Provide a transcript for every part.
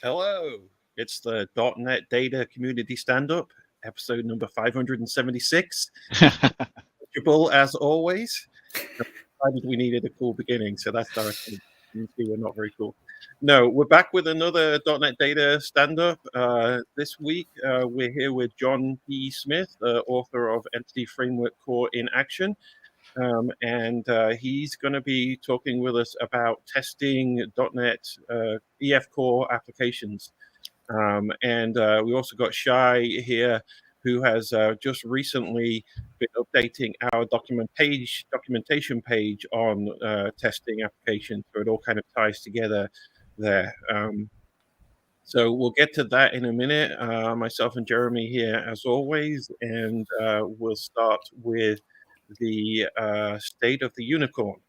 Hello, it's the .NET Data Community Stand-Up, episode number 576. As always, decided we needed a cool beginning, so that's our we're not very cool. No, we're back with another .NET Data Stand-Up. This week, we're here with Jon P Smith, author of Entity Framework Core in Action. And he's going to be talking with us about testing .NET EF Core applications. And we also got Shai here, who has just recently been updating our documentation page on testing applications, so it all kind of ties together there. So we'll get to that in a minute. Myself and Jeremy here, as always, and we'll start with the state of the unicorn.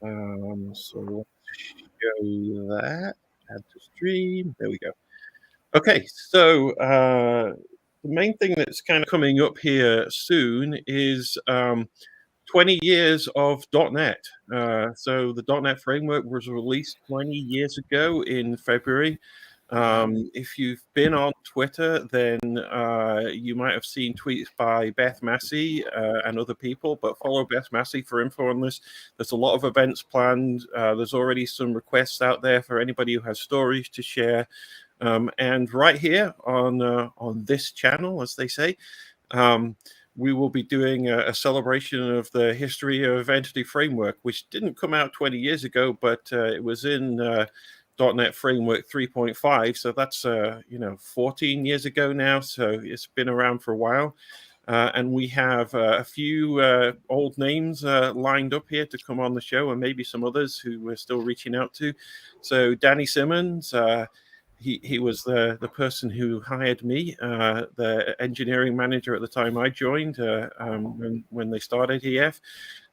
So let's show that. Add to stream. There we go. Okay, so the main thing that's kind of coming up here soon is 20 years of .NET. So the .NET framework was released 20 years ago in February. If you've been on Twitter, then you might have seen tweets by Beth Massey and other people, but follow Beth Massey for info on this. There's a lot of events planned. There's already some requests out there for anybody who has stories to share. And right here on this channel, as they say, we will be doing a celebration of the history of Entity Framework, which didn't come out 20 years ago, but it was in .NET Framework 3.5, so that's 14 years ago now, so it's been around for a while. And we have a few old names lined up here to come on the show, and maybe some others who we're still reaching out to. So Danny Simmons, he was the person who hired me, the engineering manager at the time I joined when they started EF.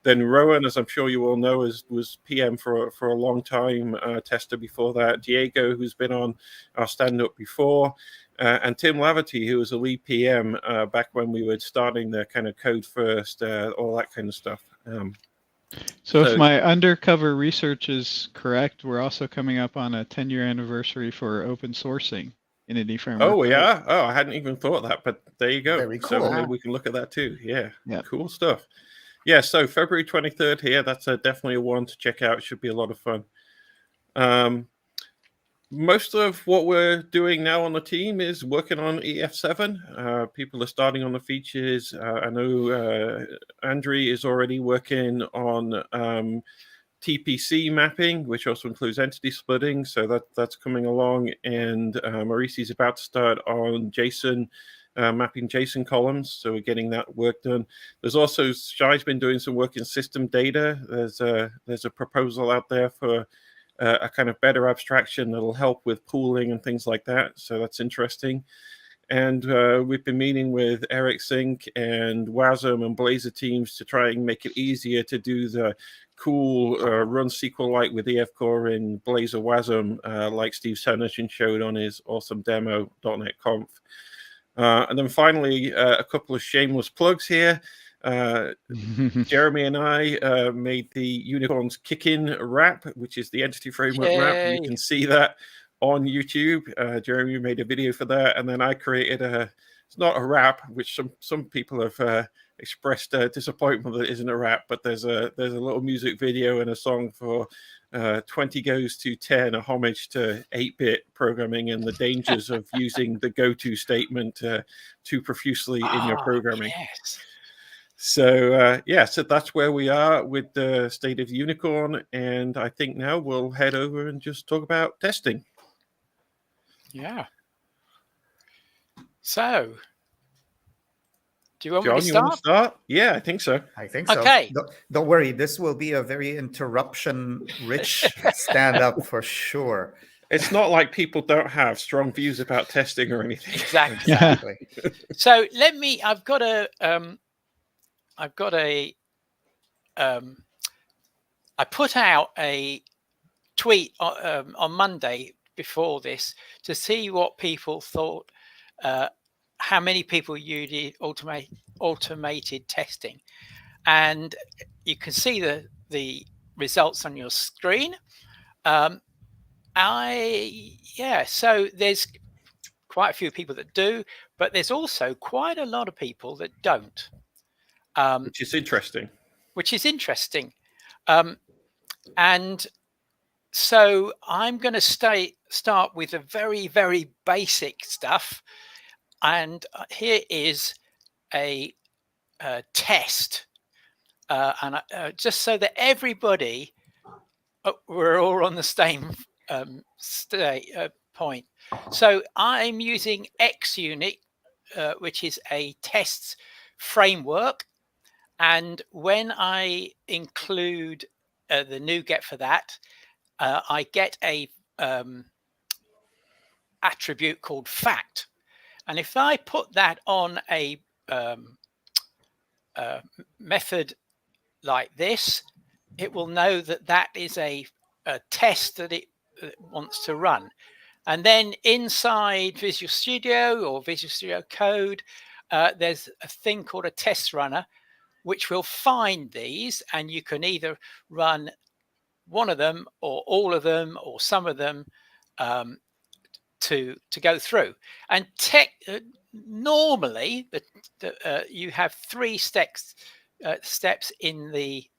Then Rowan, as I'm sure you all know, was PM for a long time, tester before that. Diego, who's been on our stand-up before, and Tim Laverty, who was a lead PM back when we were starting the kind of code first, all that kind of stuff. So if my undercover research is correct, we're also coming up on a 10-year anniversary for open sourcing Entity Framework. Oh, yeah? Oh, I hadn't even thought that, but there you go. Very cool. So maybe we can look at that too. Yeah. Cool stuff. Yeah, so February 23rd here, that's definitely a one to check out. It should be a lot of fun. most of what we're doing now on the team is working on EF7. People are starting on the features. I know Andre is already working on TPC mapping, which also includes entity splitting. So that's coming along. And Maurice is about to start on JSON, mapping JSON columns. So we're getting that work done. There's also, Shai's been doing some work in system data. There's a proposal out there for a kind of better abstraction that'll help with pooling and things like that. So that's interesting. And we've been meeting with Eric Sink and WASM and Blazor teams to try and make it easier to do the cool run SQL Lite with EF Core in Blazor WASM, like Steve Senershon showed on his awesome demo, .NET Conf. And then finally, a couple of shameless plugs here. Jeremy and I made the Unicorns Kick-In wrap, which is the entity framework wrap. You can see that on YouTube. Jeremy made a video for that, and then I created it's not a rap, which some people have expressed disappointment that it isn't a rap, but there's a little music video and a song for 20 goes to 10, a homage to 8-bit programming and the dangers of using the go-to statement too profusely in your programming. Yes. So so that's where we are with the state of Unicorn, and I think now we'll head over and just talk about testing. Yeah. So, do you want John, me to you start? want to start? Yeah, I think so. I think so. Okay. Don't worry. This will be a very interruption-rich stand-up for sure. It's not like people don't have strong views about testing or anything. Exactly. So I've got a I put out a tweet on Monday before this to see what people thought, how many people used automated testing, and you can see the results on your screen. So there's quite a few people that do, but there's also quite a lot of people that don't. Which is interesting. And so I'm going to start with the very, very basic stuff. And here is a test. And just so that everybody, we're all on the same point. So I'm using JUnit, which is a tests framework. And when I include the NuGet for that, I get a attribute called fact. And if I put that on a method like this, it will know that that is a test that it wants to run. And then inside Visual Studio or Visual Studio Code, there's a thing called a test runner, which will find these, and you can either run one of them or all of them or some of them to go through. And normally you have 3 steps in the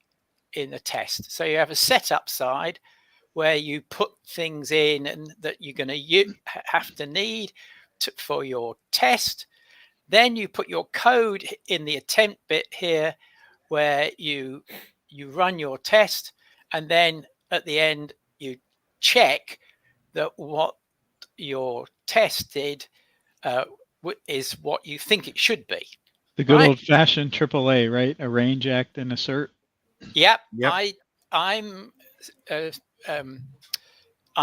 test. So you have a setup side where you put things in and that you're going to have to need for your test. Then you put your code in the attempt bit here where you run your test, and then at the end you check that what your test did is what you think it should be. The good old-fashioned AAA, right? Arrange, act, and assert. Yep. I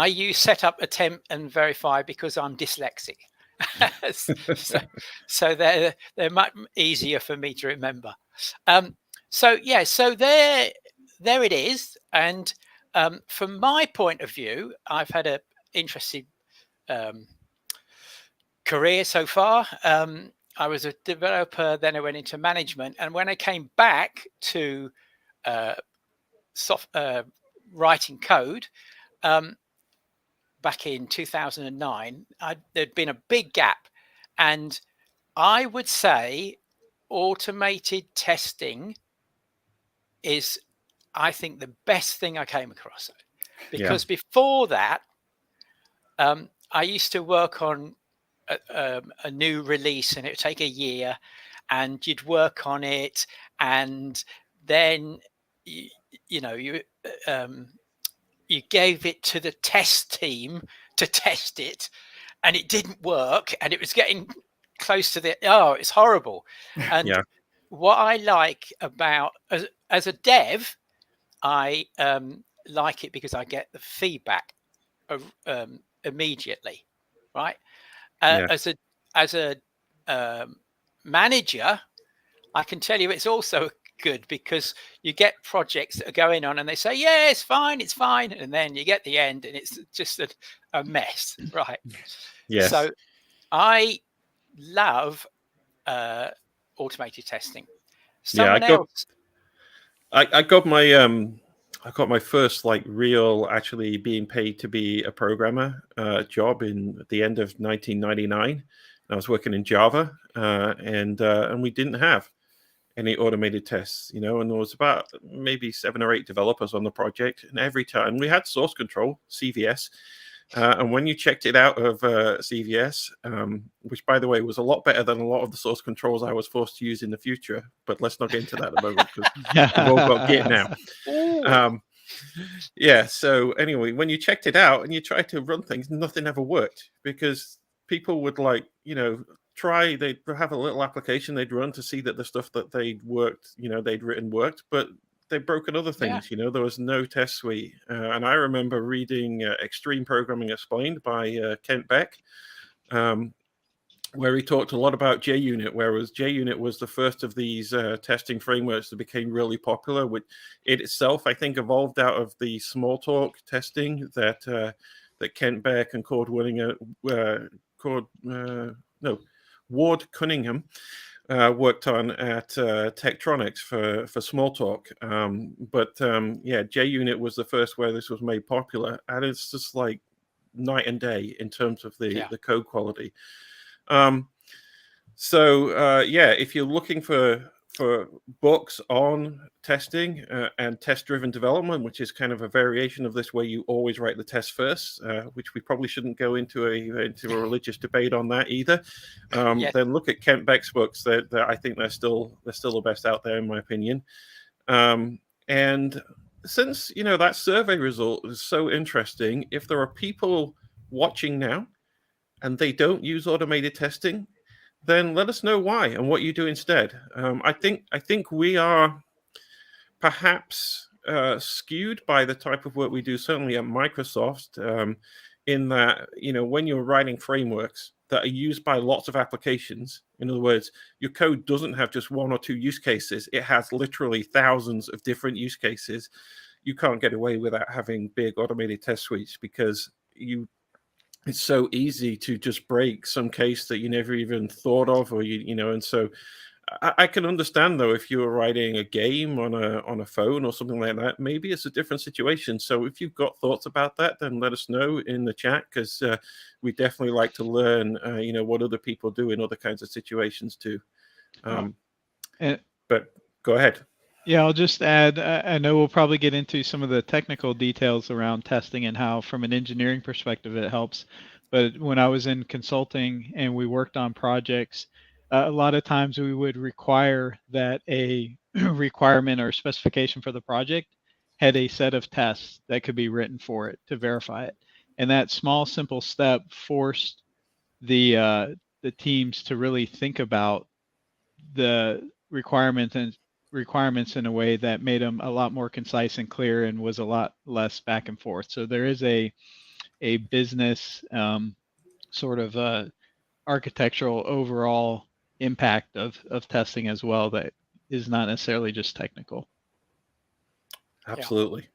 use setup, attempt, and verify because I'm dyslexic. so they're much easier for me to remember. So there it is. And from my point of view, I've had an interesting career so far. I was a developer, then I went into management, and when I came back to writing code back in 2009, there'd been a big gap, and I would say automated testing is, I think, the best thing I came across, because before that I used to work on a new release, and it would take a year, and you'd work on it, and then you gave it to the test team to test it, and it didn't work, and it was getting close to it's horrible. And what I like about as a dev, I like it because I get the feedback immediately, right? As a manager, I can tell you it's also good, because you get projects that are going on and they say, yeah, it's fine, and then you get the end and it's just a mess, right? Yes. So I love automated testing. I got my first like real actually being paid to be a programmer job at the end of 1999. I was working in Java, and we didn't have any automated tests, and there was about maybe 7 or 8 developers on the project, and every time we had source control, CVS. And when you checked it out of CVS, which, by the way, was a lot better than a lot of the source controls I was forced to use in the future, but let's not get into that at the moment, because we've all got Git now. So anyway, when you checked it out and you tried to run things, nothing ever worked, because people would try, they'd have a little application they'd run to see that the stuff that they'd written worked, but they'd broken other things. There was no test suite. And I remember reading Extreme Programming Explained by Kent Beck, where he talked a lot about JUnit, whereas JUnit was the first of these testing frameworks that became really popular, which it itself, I think, evolved out of the Smalltalk testing that Kent Beck and Ward Cunningham worked on at Tektronix for Smalltalk. But JUnit was the first where this was made popular, and it's just like night and day in terms of the code quality. If you're looking for books on testing and test-driven development, which is kind of a variation of this, where you always write the test first, which we probably shouldn't go into a religious debate on that either. Then look at Kent Beck's books. That I think they're still the best out there, in my opinion. And since that survey result is so interesting, if there are people watching now and they don't use automated testing, then let us know why and what you do instead. I think we are perhaps skewed by the type of work we do, certainly at Microsoft, in that, when you're writing frameworks that are used by lots of applications, in other words, your code doesn't have just 1 or 2 use cases, it has literally thousands of different use cases. You can't get away without having big automated test suites, because it's so easy to just break some case that you never even thought of, or and so I can understand, though, if you were writing a game on a phone or something like that, maybe it's a different situation. So if you've got thoughts about that, then let us know in the chat, because we definitely like to learn what other people do in other kinds of situations too. But go ahead. Yeah, I'll just add, I know we'll probably get into some of the technical details around testing and how, from an engineering perspective, it helps. But when I was in consulting and we worked on projects, a lot of times we would require that a requirement or specification for the project had a set of tests that could be written for it to verify it. And that small, simple step forced the teams to really think about the requirements in a way that made them a lot more concise and clear, and was a lot less back and forth. So there is a business sort of architectural overall impact of testing as well, that is not necessarily just technical. Absolutely.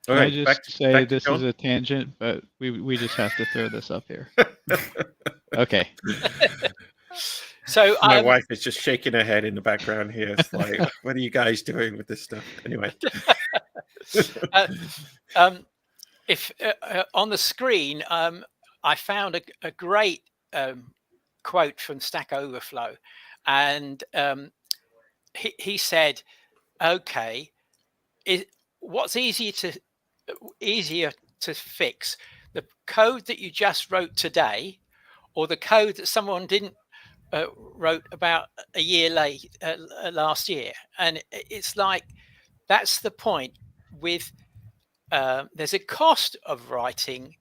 Can I just say this is a tangent, but we just have to throw this up here. Okay. So my wife is just shaking her head in the background here. It's like, what are you guys doing with this stuff? Anyway. If on the screen, I found a great quote from Stack Overflow, and he said, "Okay, what's easier to fix, the code that you just wrote today, or the code that someone didn't wrote about a year late last year. And it's like, that's the point with there's a cost of writing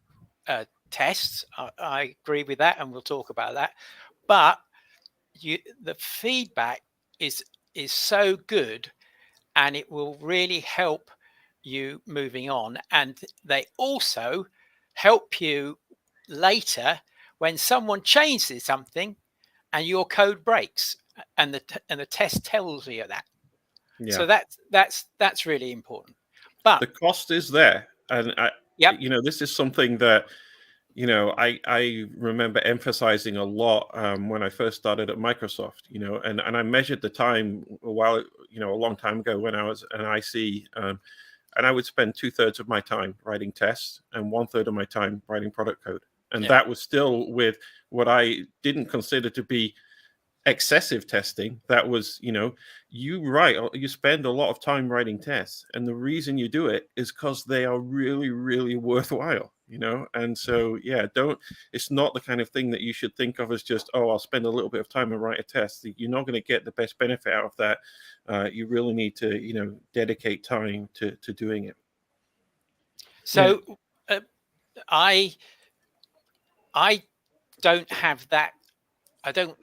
tests. I agree with that, and we'll talk about that. But the feedback is so good, and it will really help you moving on. And they also help you later when someone changes something and your code breaks, and the test tells you that. Yeah. So that's really important. But the cost is there, and this is something that I remember emphasizing a lot when I first started at Microsoft. And I measured the time a long time ago when I was an IC, and I would spend 2/3 of my time writing tests and 1/3 of my time writing product code, and that was still with what I didn't consider to be excessive testing. That was, you spend a lot of time writing tests, and the reason you do it is because they are really, really worthwhile, and so it's not the kind of thing that you should think of as just, I'll spend a little bit of time and write a test. You're not going to get the best benefit out of that. You really need to dedicate time to doing it. So I don't have that. I don't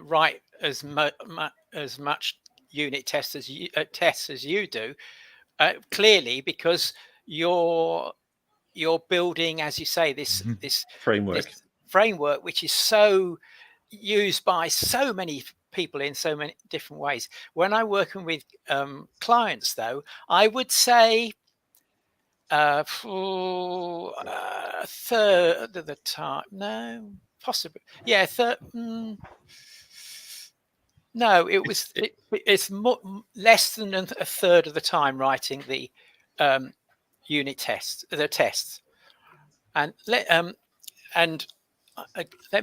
write as much unit tests as you do, clearly, because you're building, as you say, this framework, which is so used by so many people in so many different ways. When I'm working with clients, though, I would say for a third of the time, no, possibly, no, it's less than a third of the time writing the unit tests, the tests. And let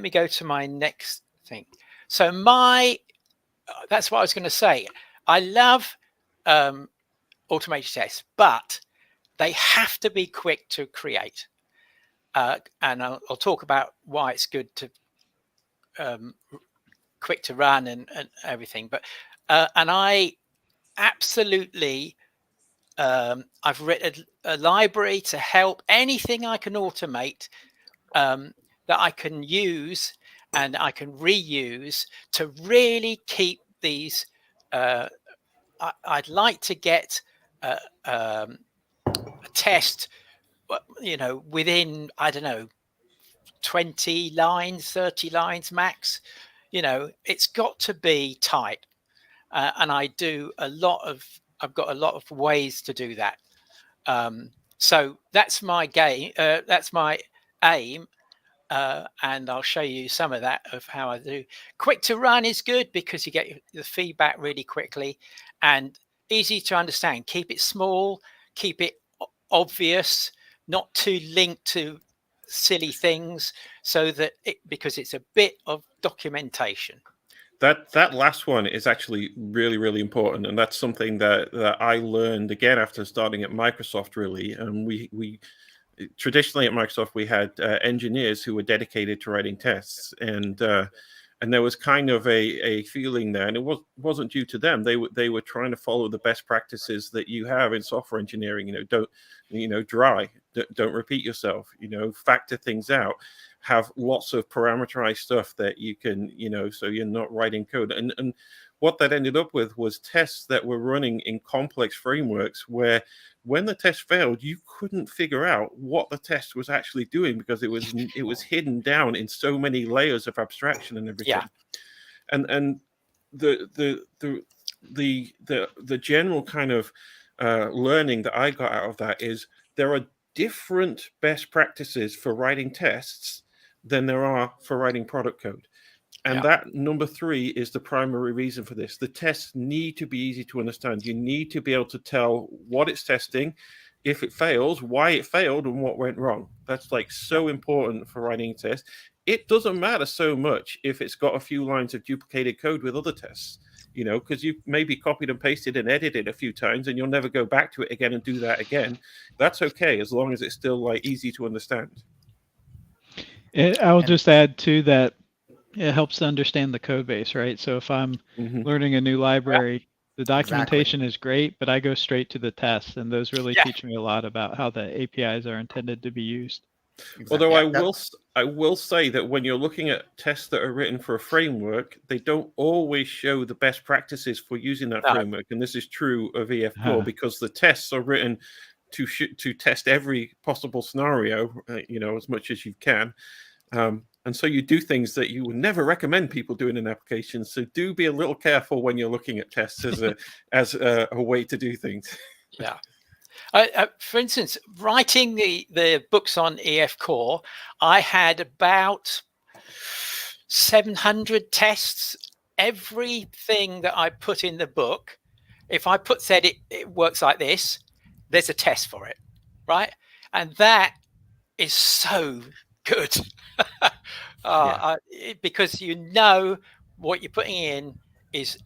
me go to my next thing. So that's what I was going to say. I love automated tests, but they have to be quick to create. And I'll talk about why it's good to quick to run and everything. But and I absolutely I've written a library to help anything I can automate that I can use and I can reuse to really keep these. I'd like to get a test, within, I don't know, 20 lines, 30 lines max. It's got to be tight. And I've got a lot of ways to do that. So that's my game. That's my aim. And I'll show you some of that of how I do. Quick to run is good because you get the feedback really quickly and easy to understand. Keep it small, keep it obvious, not too linked to silly things, so that because it's a bit of documentation. That last one is actually really, really important, and that's something that I learned again after starting at Microsoft. Really, we traditionally at Microsoft we had engineers who were dedicated to writing tests, and there was kind of a feeling there, and it wasn't due to them. They were trying to follow the best practices that you have in software engineering. Don't repeat yourself. Factor things out. Have lots of parameterized stuff that you can, so you're not writing code. And what that ended up with was tests that were running in complex frameworks where when the test failed, you couldn't figure out what the test was actually doing because it was hidden down in so many layers of abstraction and everything. Yeah. And the general kind of learning that I got out of that is there are different best practices for writing tests than there are for writing product code. And that number 3 is the primary reason for this. The tests need to be easy to understand. You need to be able to tell what it's testing, if it fails, why it failed, and what went wrong. That's so important for writing a test. It doesn't matter so much if it's got a few lines of duplicated code with other tests. you know, because you maybe copied and pasted and edited a few times and you'll never go back to it again and do that again. That's okay, as long as it's still like easy to understand. I'll just add too that it helps to understand the code base, right? So if I'm learning a new library, the documentation is great, but I go straight to the tests, and those really teach me a lot about how the APIs are intended to be used. Although I will say that when you're looking at tests that are written for a framework, they don't always show the best practices for using that framework, and this is true of EF Core because the tests are written to test every possible scenario, you know, as much as you can. And so you do things that you would never recommend people doing in applications. So do be a little careful when you're looking at tests as a way to do things. Yeah. For instance, writing the books on EF Core, I had about 700 tests. Everything that I put in the book, if I said it works like this, there's a test for it, right? And that is so good. Because you know what you're putting in is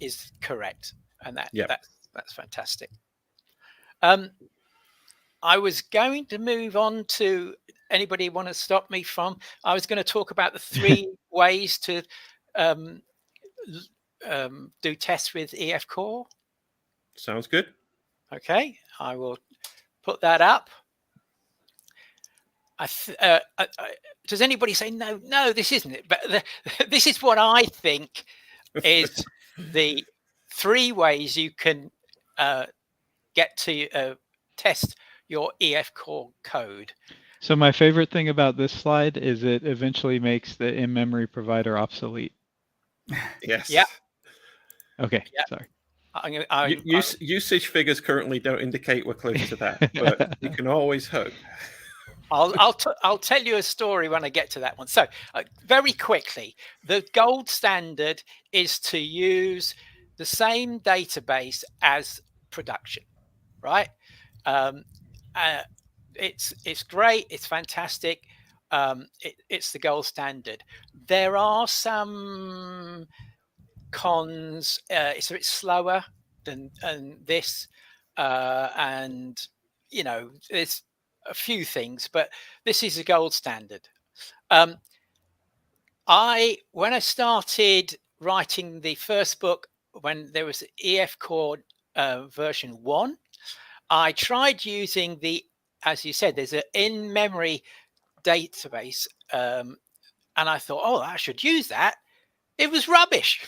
correct, and that's fantastic. I was going to move on to anybody want to stop me from? I was going to talk about the 3 ways to do tests with EF Core. Sounds good. Okay, I will put that up. Does anybody say no, this isn't it? But this is what I think is the 3 ways you can get to test your EF Core code. So my favorite thing about this slide is it eventually makes the in-memory provider obsolete. Yes. Yeah. Okay. Sorry. Usage figures currently don't indicate we're close to that, but you can always hope. I'll tell you a story when I get to that one. So very quickly, the gold standard is to use the same database as production, right? It's great. It's fantastic. It's the gold standard. There are some cons. It's a bit slower than this, and you know, there's a few things, but this is a gold standard. When I started writing the first book, when there was EF Core version 1, I tried using as you said, there's an in-memory database, and I thought, oh, I should use that. It was rubbish.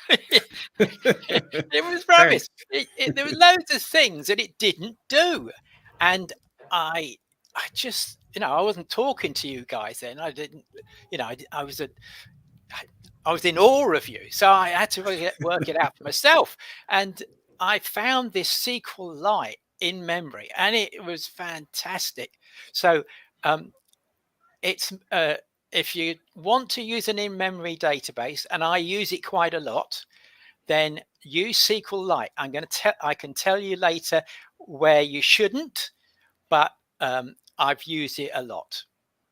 It was rubbish. There were loads of things that it didn't do, and I just, you know, I wasn't talking to you guys then. I didn't, you know, I was in awe of you, so I had to work it out for myself. And I found this SQL Lite in memory, and it was fantastic. So it's if you want to use an in-memory database, and I use it quite a lot, then use SQL Lite. I can tell you later where you shouldn't, but I've used it a lot,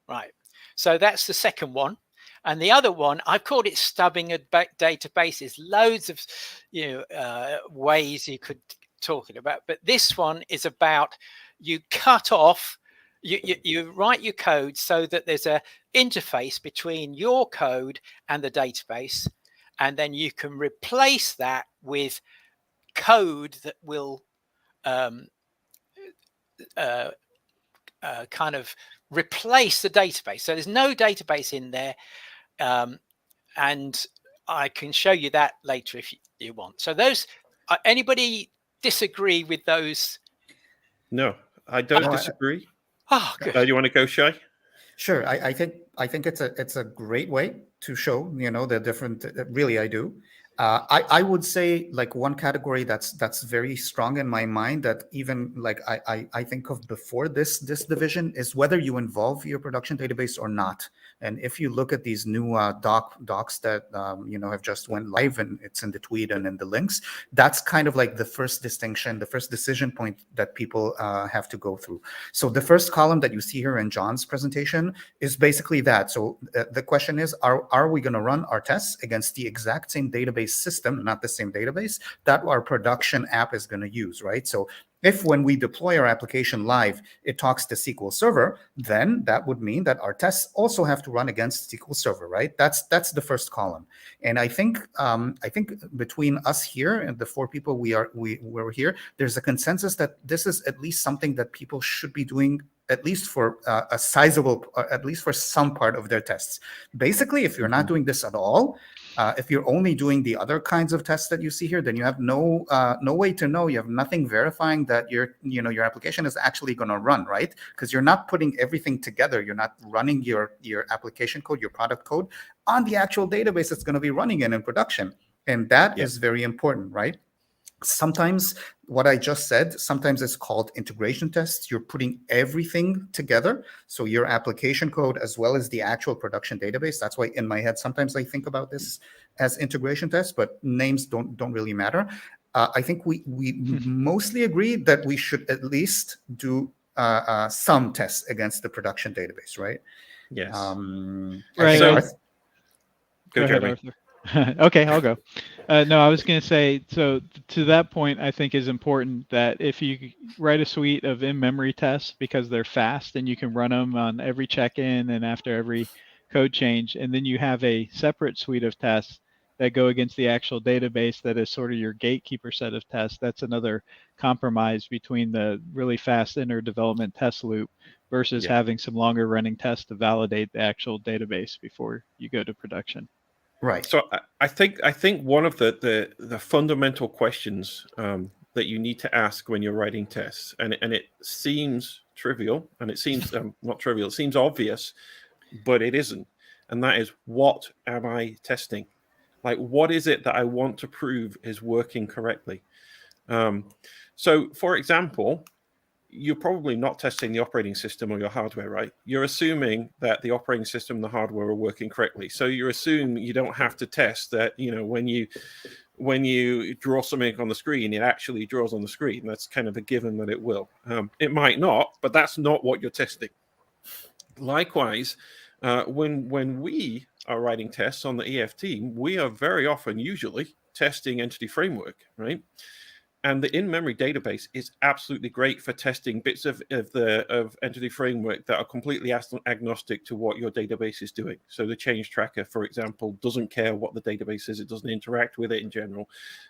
right? So that's the second one. And the other one, I've called it stubbing a database. There's loads of ways you could talk it about, but this one is about you cut off, you write your code so that there's a interface between your code and the database, and then you can replace that with code that will kind of replace the database. So there's no database in there, and I can show you that later if you want. So those, anybody disagree with those? No, I don't disagree. Oh, good. You want to go, Shai? Sure. I think it's a great way to show, you know, the different. Really, I do. I would say like one category that's very strong in my mind that even like I think of before this division is whether you involve your production database or not. And if you look at these new docs that you know have just went live, and it's in the tweet and in the links, that's kind of like the first distinction, the first decision point that people have to go through. So the first column that you see here in Jon's presentation is basically that. So the question is, are we going to run our tests against the exact same database database system, not the same database, that our production app is going to use, right? So if when we deploy our application live, it talks to SQL Server, then that would mean that our tests also have to run against SQL Server, right? That's the first column. And I think between us here and the 4 people we're here, there's a consensus that this is at least something that people should be doing, at least for a sizable, at least for some part of their tests. Basically, if you're not doing this at all, if you're only doing the other kinds of tests that you see here, then you have no way to know. You have nothing verifying that your application is actually going to run, right? Because you're not putting everything together. You're not running your application code, your product code on the actual database that's going to be running in production, and that is very important, right? Sometimes what I just said, sometimes it's called integration tests. You're putting everything together. So your application code as well as the actual production database. That's why in my head, sometimes I think about this as integration tests, but names don't really matter. I think we mostly agree that we should at least do some tests against the production database, right? Yes. Right. So, go ahead, Arthur. Okay, I'll go. No, I was going to say, so to that point, I think is important that if you write a suite of in-memory tests, because they're fast and you can run them on every check-in and after every code change, and then you have a separate suite of tests that go against the actual database that is sort of your gatekeeper set of tests. That's another compromise between the really fast inner development test loop versus having some longer running tests to validate the actual database before you go to production. Right. So I think one of the fundamental questions that you need to ask when you're writing tests, and it seems trivial, and it seems not trivial, it seems obvious, but it isn't. And that is, what am I testing? Like, what is it that I want to prove is working correctly? So, for example, you're probably not testing the operating system or your hardware, right? You're assuming that the operating system and the hardware are working correctly. So you assume you don't have to test that, when you draw something on the screen, it actually draws on the screen. That's kind of a given that it will. It might not, but that's not what you're testing. Likewise, when we are writing tests on the EF team, we are very often, usually, testing entity framework, right? And the in-memory database is absolutely great for testing bits of entity framework that are completely agnostic to what your database is doing. So the change tracker, for example, doesn't care what the database is. It doesn't interact with it in general.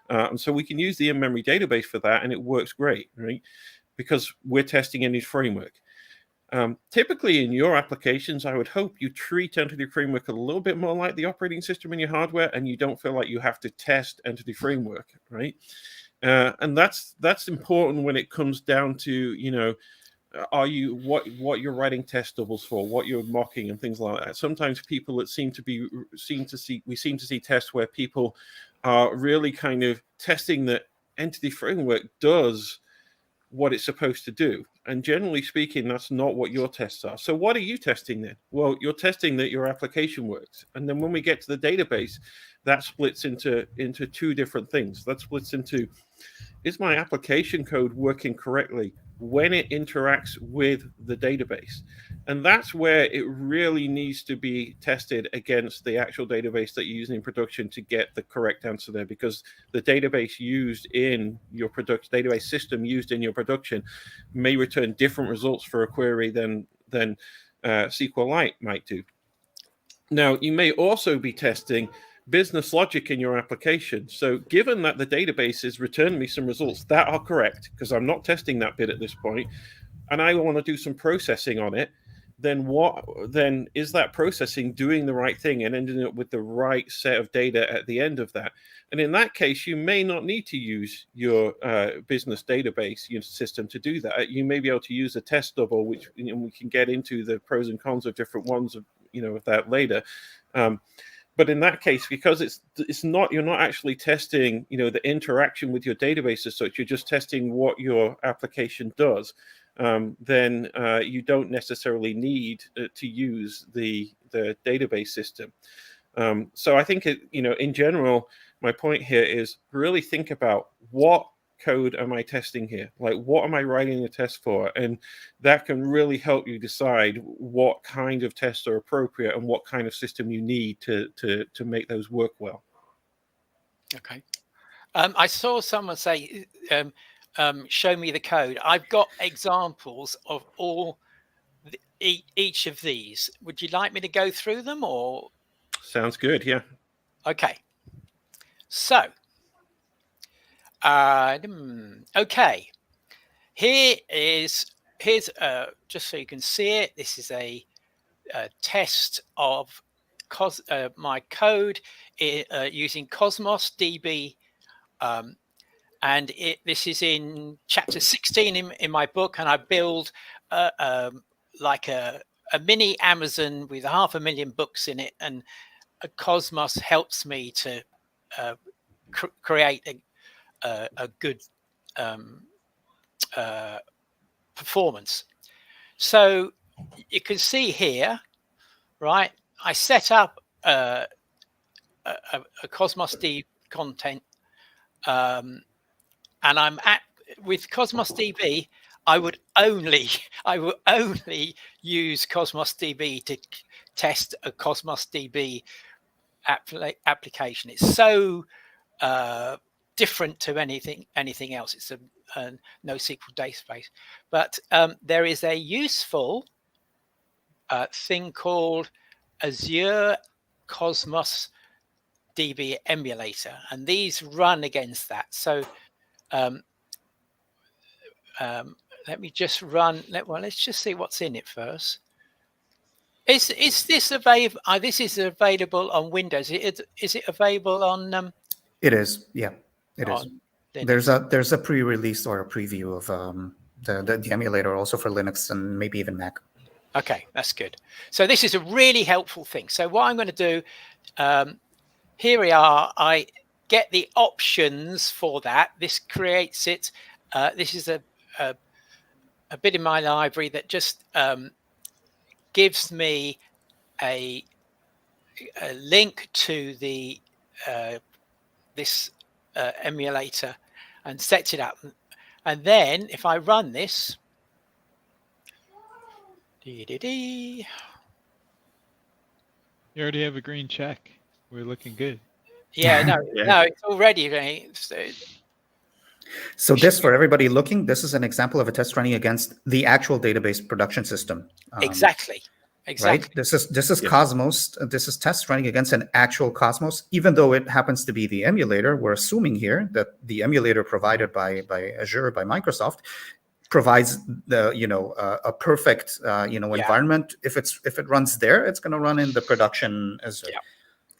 And so we can use the in-memory database for that, and it works great, right? Because we're testing entity framework. Typically in your applications, I would hope you treat entity framework a little bit more like the operating system in your hardware, and you don't feel like you have to test entity framework, right? And that's important when it comes down to, are you what you're writing test doubles for, what you're mocking and things like that. Sometimes people that seem to see tests where people are really kind of testing that entity framework does what it's supposed to do. And generally speaking, that's not what your tests are. So what are you testing then? Well, you're testing that your application works. And then when we get to the database, that splits into two different things. That splits into, is my application code working correctly when it interacts with the database? And that's where it really needs to be tested against the actual database that you're using in production to get the correct answer there, because the database used in your database system used in your production may return different results for a query than SQL Lite might do. Now, you may also be testing business logic in your application. So given that the database is returning me some results that are correct, because I'm not testing that bit at this point, and I want to do some processing on it, then is that processing doing the right thing and ending up with the right set of data at the end of that? And in that case, you may not need to use your business database system to do that. You may be able to use a test double, which we can get into the pros and cons of different ones of that later. But in that case, because you're not actually testing, the interaction with your database as such, you're just testing what your application does. Then you don't necessarily need to use the database system. So I think in general, my point here is really think about, what code am I testing here? Like, what am I writing the test for? And that can really help you decide what kind of tests are appropriate and what kind of system you need to make those work well. Okay. I saw someone say, show me the code. I've got examples of all each of these. Would you like me to go through them, or? Sounds good. Yeah. Okay. So, okay. Here's just so you can see it. This is a test of my code using Cosmos DB, and this is in chapter 16 in my book, and I build like a mini Amazon with 500,000 books in it, and Cosmos helps me to create a good performance. So you can see here, right? I set up a Cosmos DB content, and I'm with Cosmos DB. I would only use Cosmos DB to test a Cosmos DB application. It's so different to anything else. It's a NoSQL database, but there is a useful thing called Azure Cosmos DB emulator, and these run against that. So let me just run. Let's just see what's in it first. Is this available? This is available on Windows. Is it available on? It is. Yeah, it is. Linux. There's a pre-release or a preview of the emulator also for Linux and maybe even Mac. Okay, that's good. So this is a really helpful thing. So what I'm going to do, here we are. I get the options for that. This creates it. This is a bit in my library that just gives me a link to the this emulator and sets it up. And then if I run this, you already have a green check. We're looking good. Yeah, no, no, it's already. So this, for everybody looking, this is an example of a test running against the actual database production system. Exactly. Right. This is Cosmos. This is test running against an actual Cosmos, even though it happens to be the emulator. We're assuming here that the emulator provided by Azure, by Microsoft, provides the a perfect environment. If it runs there, it's going to run in the production as well.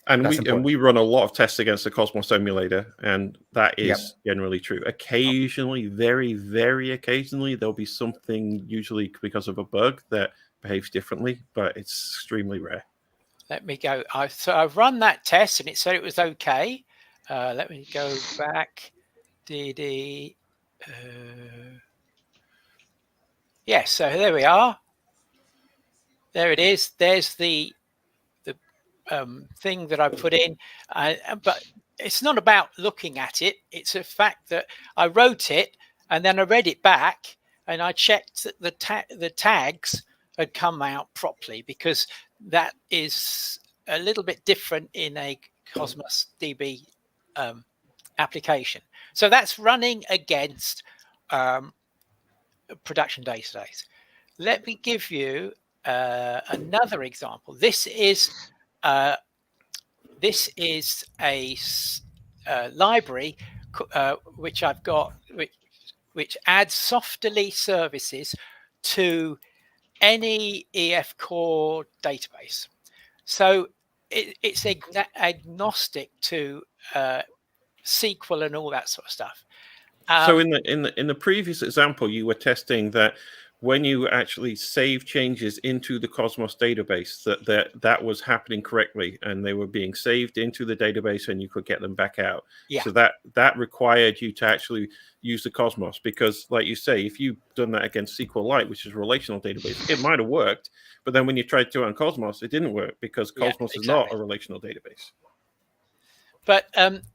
And we run a lot of tests against the Cosmos emulator, and that is generally true. Occasionally, very, very occasionally, there'll be something, usually because of a bug, that behaves differently, but it's extremely rare. Let me go. So I've run that test, and it said it was okay. Let me go back. Yes, so there we are. There it is. There's the thing that I put in, but it's not about looking at it. It's a fact that I wrote it and then I read it back and I checked that the tags had come out properly, because that is a little bit different in a Cosmos DB application. So that's running against production database. Let me give you another example. This is a library which I've got, which adds softly services to any EF core database. So it's agnostic to SQL and all that sort of stuff. So in the previous example, you were testing that when you actually save changes into the Cosmos database, that was happening correctly, and they were being saved into the database, and you could get them back out. Yeah. So that required you to actually use the Cosmos, because, like you say, if you've done that against SQL Lite, which is a relational database, it might have worked, but then when you tried to do it on Cosmos, it didn't work, because Cosmos is not a relational database. But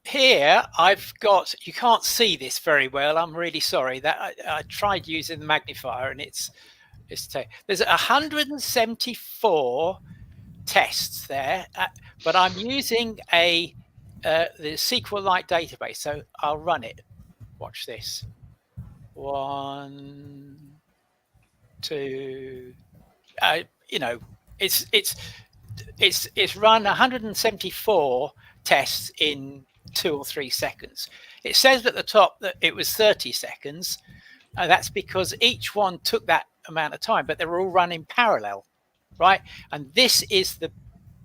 here I've got, you can't see this very well. I'm really sorry that I tried using the magnifier, and there's 174 tests there, but I'm using a the SQL Lite database. So I'll run it. Watch this. 1, 2. You know, it's run 174 tests in 2 or 3 seconds. It says at the top that it was 30 seconds. That's because each one took that amount of time, but they were all run in parallel, right? And this is the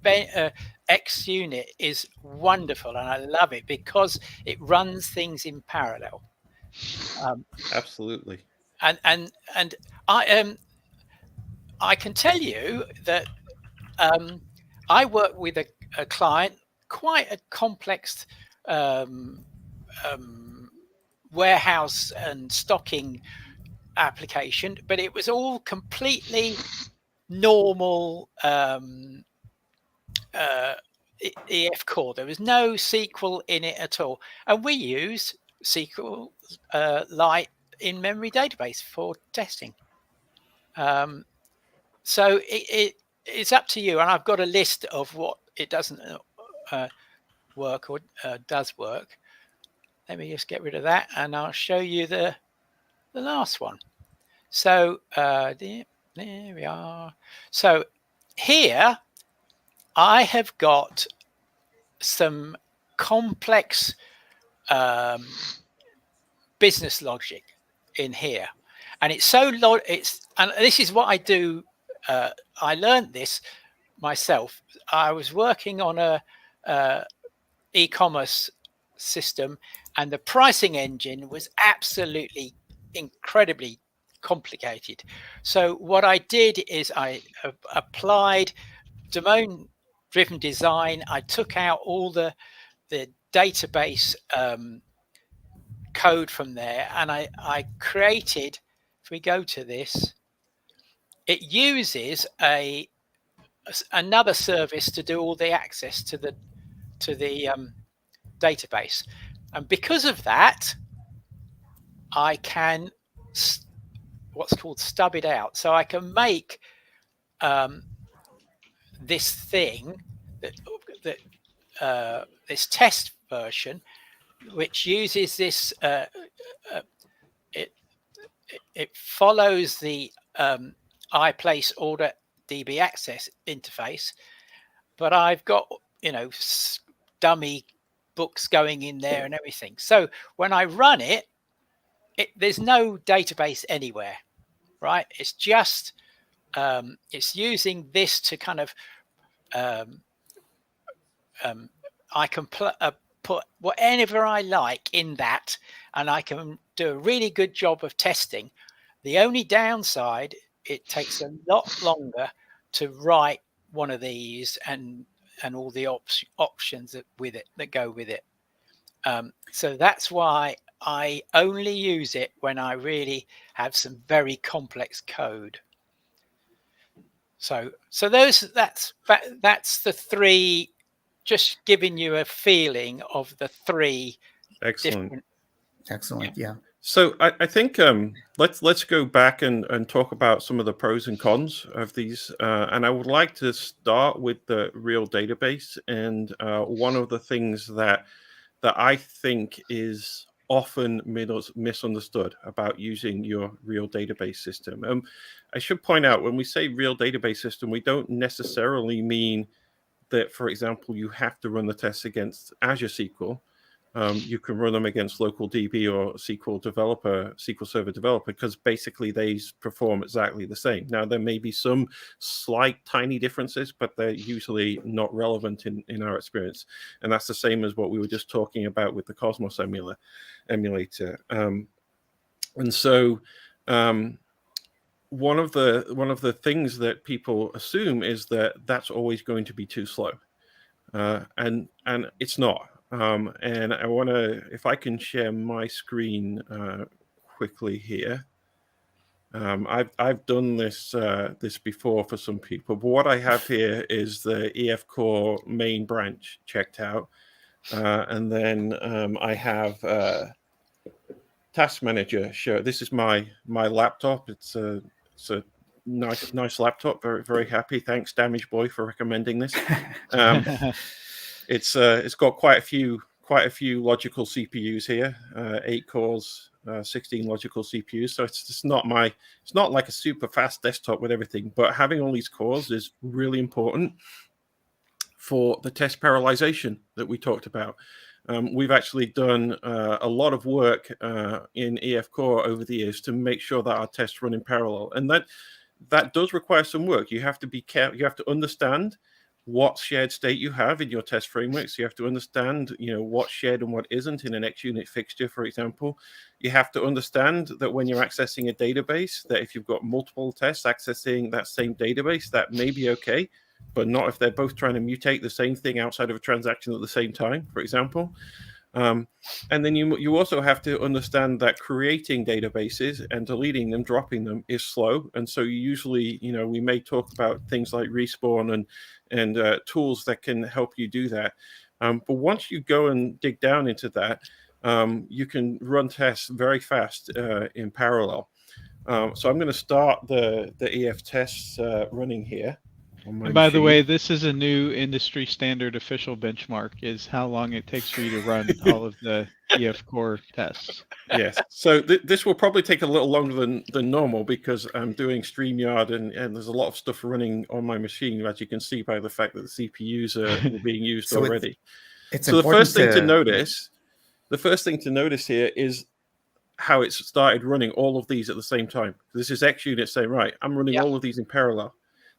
JUnit is wonderful, and I love it because it runs things in parallel. Absolutely. And I can tell you that I work with a client, quite a complex warehouse and stocking application, but it was all completely normal EF core. There was no SQL in it at all, and we use SQL Lite in-memory database for testing. So it's up to you, and I've got a list of what it doesn't work or does work. Let me just get rid of that, and I'll show you the last one. So there we are. So here I have got some complex business logic in here, and it's so and this is what I do. I learned this myself. I was working on a e-commerce system, and the pricing engine was absolutely incredibly complicated. So what I did is I applied domain-driven design. I took out all the database code from there, and I created. If we go to this, it uses another service to do all the access to the database, and because of that, I can what's called stub it out. So I can make this thing that this test version, which uses this. It follows the iPlace order DB access interface, but I've got dummy books going in there and everything. So when I run it, there's no database anywhere, right? It's just it's using this to kind of I can put whatever I like in that, and I can do a really good job of testing. The only downside, it takes a lot longer to write one of these and all the options that go with it. So that's why I only use it when I really have some very complex code. So that's the 3, just giving you a feeling of the 3 Excellent. Excellent. Yeah. So I think let's go back and talk about some of the pros and cons of these. And I would like to start with the real database. And one of the things that I think is often misunderstood about using your real database system. I should point out, when we say real database system, we don't necessarily mean that, for example, you have to run the tests against Azure SQL. You can run them against local DB or SQL Server developer, because basically they perform exactly the same. Now, there may be some slight tiny differences, but they're usually not relevant in our experience. And that's the same as what we were just talking about with the Cosmos emulator. And so one of the things that people assume is that that's always going to be too slow. And it's not. And I want to, if I can share my screen quickly here. I've done this before for some people, but what I have here is the EF Core main branch checked out, and then I have Task Manager show. This is my laptop. It's a nice laptop. Very, very happy. Thanks, Damage Boy, for recommending this. It's got quite a few logical CPUs here, 8 cores, 16 logical CPUs. So it's not like a super fast desktop with everything, but having all these cores is really important for the test parallelization that we talked about. We've actually done a lot of work in EF Core over the years to make sure that our tests run in parallel, and that does require some work. You have to be careful. You have to understand what shared state you have in your test frameworks. You have to understand, what's shared and what isn't in an XUnit fixture, for example. You have to understand that when you're accessing a database, that if you've got multiple tests accessing that same database, that may be okay, but not if they're both trying to mutate the same thing outside of a transaction at the same time, for example. And then you also have to understand that creating databases and deleting them, dropping them is slow. And so usually, we may talk about things like Respawn and tools that can help you do that. But once you go and dig down into that, you can run tests very fast in parallel. So I'm going to start the EF tests running here. And by the way, this is a new industry standard official benchmark, is how long it takes for you to run all of the EF Core tests. Yes. So this will probably take a little longer than normal because I'm doing StreamYard and there's a lot of stuff running on my machine, as you can see by the fact that the CPUs are being used already. It's so the first thing to notice here is how it's started running all of these at the same time. This is XUnit saying, right, I'm running all of these in parallel.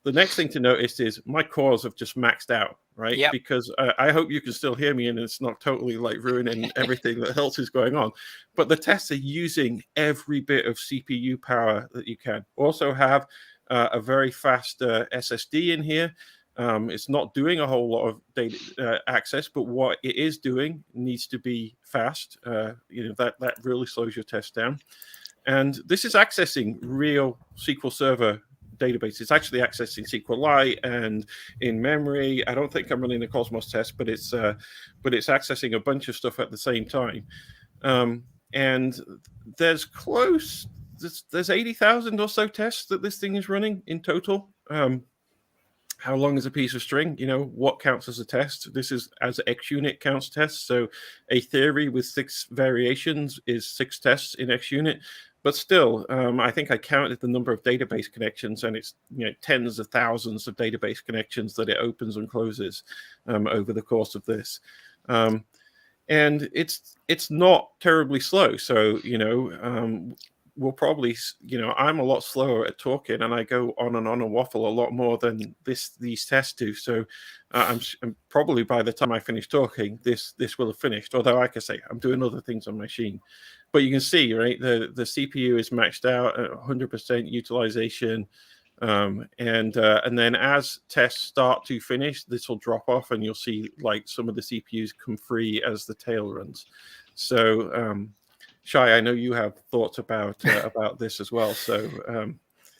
The next thing to notice is my cores have just maxed out, right? Yep. Because I hope you can still hear me and it's not totally like ruining everything that else is going on. But the tests are using every bit of CPU power that you can. Also have a very fast SSD in here. It's not doing a whole lot of data access, but what it is doing needs to be fast. That really slows your test down. And this is accessing real SQL Server database. It's actually accessing SQL Lite and Inmemory. I don't think I'm running the Cosmos test, but it's accessing a bunch of stuff at the same time. And there's 80,000 or so tests that this thing is running in total. How long is a piece of string? What counts as a test? This is as XUnit counts tests. So a theory with 6 variations is 6 tests in XUnit. But still, I think I counted the number of database connections, and it's tens of thousands of database connections that it opens and closes over the course of this, and it's not terribly slow. So we'll probably I'm a lot slower at talking, and I go on and waffle a lot more than these tests do. So I'm probably by the time I finish talking, this will have finished. Although, like I say, I'm doing other things on my machine. But you can see, right, the CPU is maxed out at 100% utilization. And then as tests start to finish, this will drop off and you'll see like some of the CPUs come free as the tail runs. So, Shai, I know you have thoughts about this as well. So,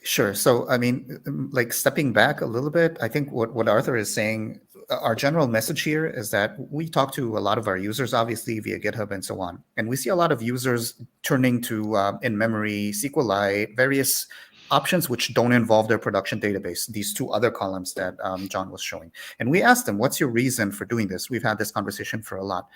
Sure. So, I mean, like stepping back a little bit, I think what Arthur is saying, our general message here is that we talk to a lot of our users, obviously via GitHub and so on. And we see a lot of users turning to Inmemory, SQL Lite, various options which don't involve their production database, these 2 other columns that Jon was showing. And we asked them, what's your reason for doing this? We've had this conversation for a lot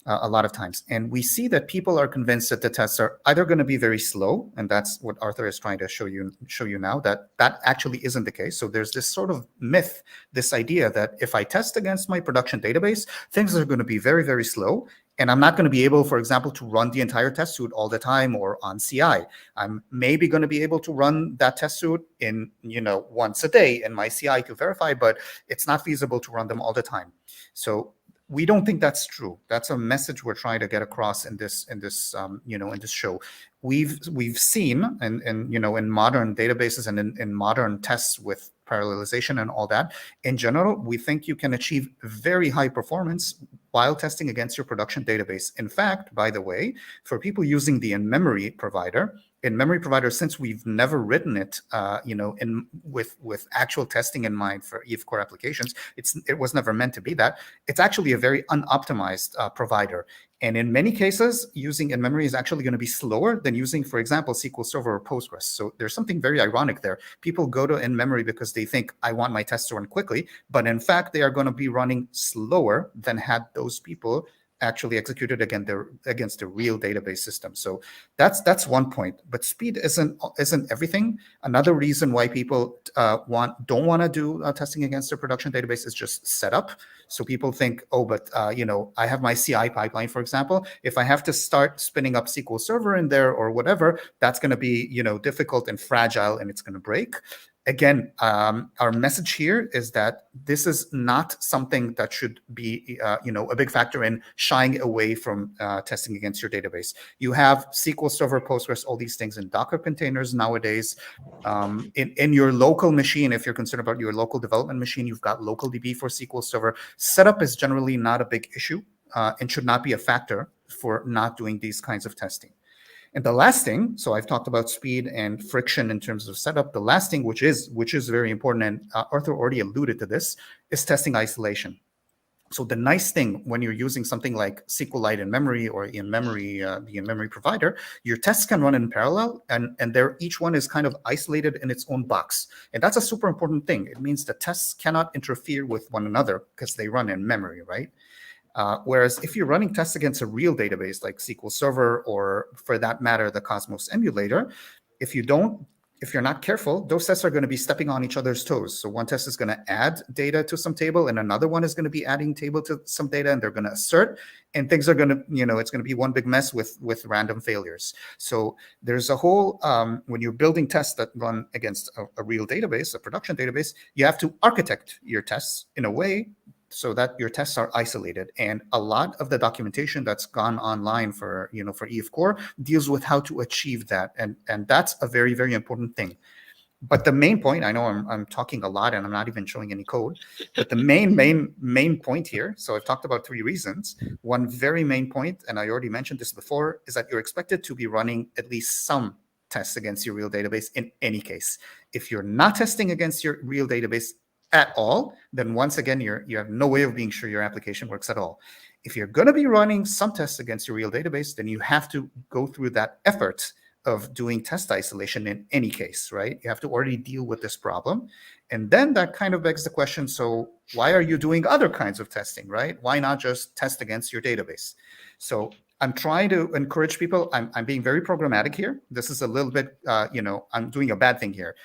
of times. And we see that people are convinced that the tests are either going to be very slow, and that's what Arthur is trying to show you now, that actually isn't the case. So there's this sort of myth, this idea that if I test against my production database, things are going to be very, very slow. And I'm not going to be able, for example, to run the entire test suite all the time or on CI. I'm maybe going to be able to run that test suite in, once a day in my CI to verify, but it's not feasible to run them all the time. So we don't think that's true. That's a message we're trying to get across in this show. We've seen in modern databases and in modern tests with parallelization and all that. In general, we think you can achieve very high performance while testing against your production database. In fact, by the way, for people using the in-memory provider, in-memory provider, since we've never written it, with actual testing in mind for EF Core applications, it was never meant to be that. It's actually a very unoptimized provider. And in many cases, using in-memory is actually going to be slower than using, for example, SQL Server or Postgres. So there's something very ironic there. People go to in-memory because they think, I want my tests to run quickly, but in fact, they are going to be running slower than had those people actually executed against the real database system. So that's one point. But speed isn't everything. Another reason why people don't want to do testing against their production database is just setup. So people think, oh, but I have my CI pipeline, for example. If I have to start spinning up SQL Server in there or whatever, that's going to be difficult and fragile, and it's going to break. Again, our message here is that this is not something that should be, a big factor in shying away from testing against your database. You have SQL Server, Postgres, all these things in Docker containers nowadays. In your local machine, if you're concerned about your local development machine, you've got local DB for SQL Server. Setup is generally not a big issue and should not be a factor for not doing these kinds of testing. And the last thing, so I've talked about speed and friction in terms of setup. The last thing, which is very important, and Arthur already alluded to this, is testing isolation. So the nice thing when you're using something like SQL Lite in-memory or in-memory, the in-memory provider, your tests can run in parallel, and each one is kind of isolated in its own box. And that's a super important thing. It means the tests cannot interfere with one another because they run in memory, right? Whereas if you're running tests against a real database like SQL Server, or for that matter, the Cosmos emulator, if you're not careful, those tests are going to be stepping on each other's toes. So one test is going to add data to some table, and another one is going to be adding table to some data, and they're going to assert, and things are going to, it's going to be one big mess with random failures. So there's a whole, when you're building tests that run against a real database, a production database, you have to architect your tests in a way so that your tests are isolated. And a lot of the documentation that's gone online for EF Core deals with how to achieve that. And that's a very, very important thing. But the main point, I know I'm talking a lot and I'm not even showing any code, but the main point here, so I've talked about 3 reasons. One very main point, and I already mentioned this before, is that you're expected to be running at least some tests against your real database in any case. If you're not testing against your real database at all, then once again, you have no way of being sure your application works at all. If you're going to be running some tests against your real database, then you have to go through that effort of doing test isolation in any case, right? You have to already deal with this problem. And then that kind of begs the question, so why are you doing other kinds of testing, right? Why not just test against your database? So I'm trying to encourage people. I'm being very programmatic here. This is a little bit, I'm doing a bad thing here.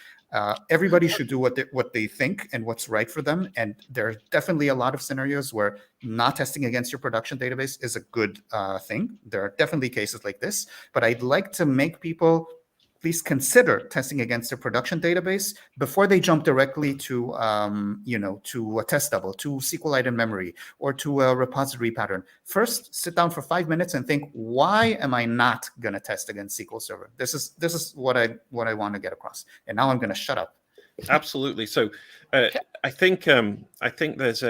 Everybody should do what they think and what's right for them. And there are definitely a lot of scenarios where not testing against your production database is a good thing. There are definitely cases like this, but I'd like to make people please consider testing against their production database before they jump directly to, to a test double, to SQLite in-memory, or to a repository pattern. First, sit down for 5 minutes and think, why am I not going to test against SQL Server? This is what I want to get across. And now I'm going to shut up. Absolutely. So I think there's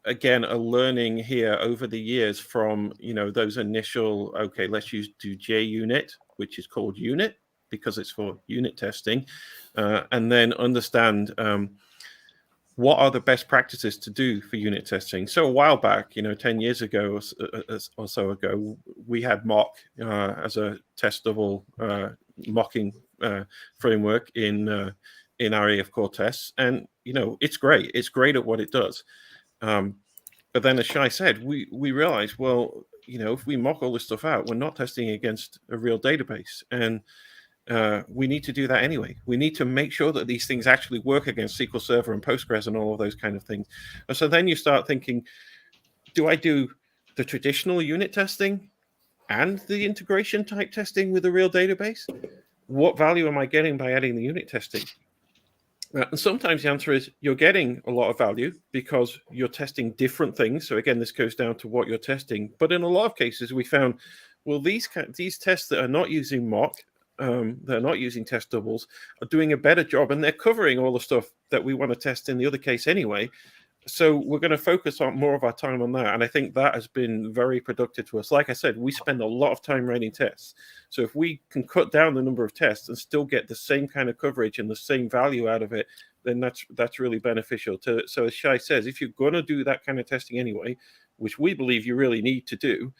again a learning here over the years from those initial, okay, let's do JUnit, which is called unit because it's for unit testing, and then understand what are the best practices to do for unit testing. So a while back, 10 years ago or so ago, we had mock as a testable mocking framework in our EF Core tests, and it's great. It's great at what it does. But then, as Shai said, we realized, well, if we mock all this stuff out, we're not testing against a real database, and we need to do that anyway. We need to make sure that these things actually work against SQL Server and Postgres and all of those kind of things. And so then you start thinking, do I do the traditional unit testing and the integration type testing with a real database? What value am I getting by adding the unit testing? And sometimes the answer is you're getting a lot of value because you're testing different things. So again, this goes down to what you're testing. But in a lot of cases, we found, well, these tests that are not using mock, they're not using test doubles, are doing a better job, and they're covering all the stuff that we want to test in the other case anyway. so we're going to focus on more of our time on that, and I think that has been very productive to us. Like I said, we spend a lot of time writing tests, so if we can cut down the number of tests and still get the same kind of coverage and the same value out of it, then that's really beneficial. So as Shai says, if you're going to do that kind of testing anyway, which we believe you really need to do,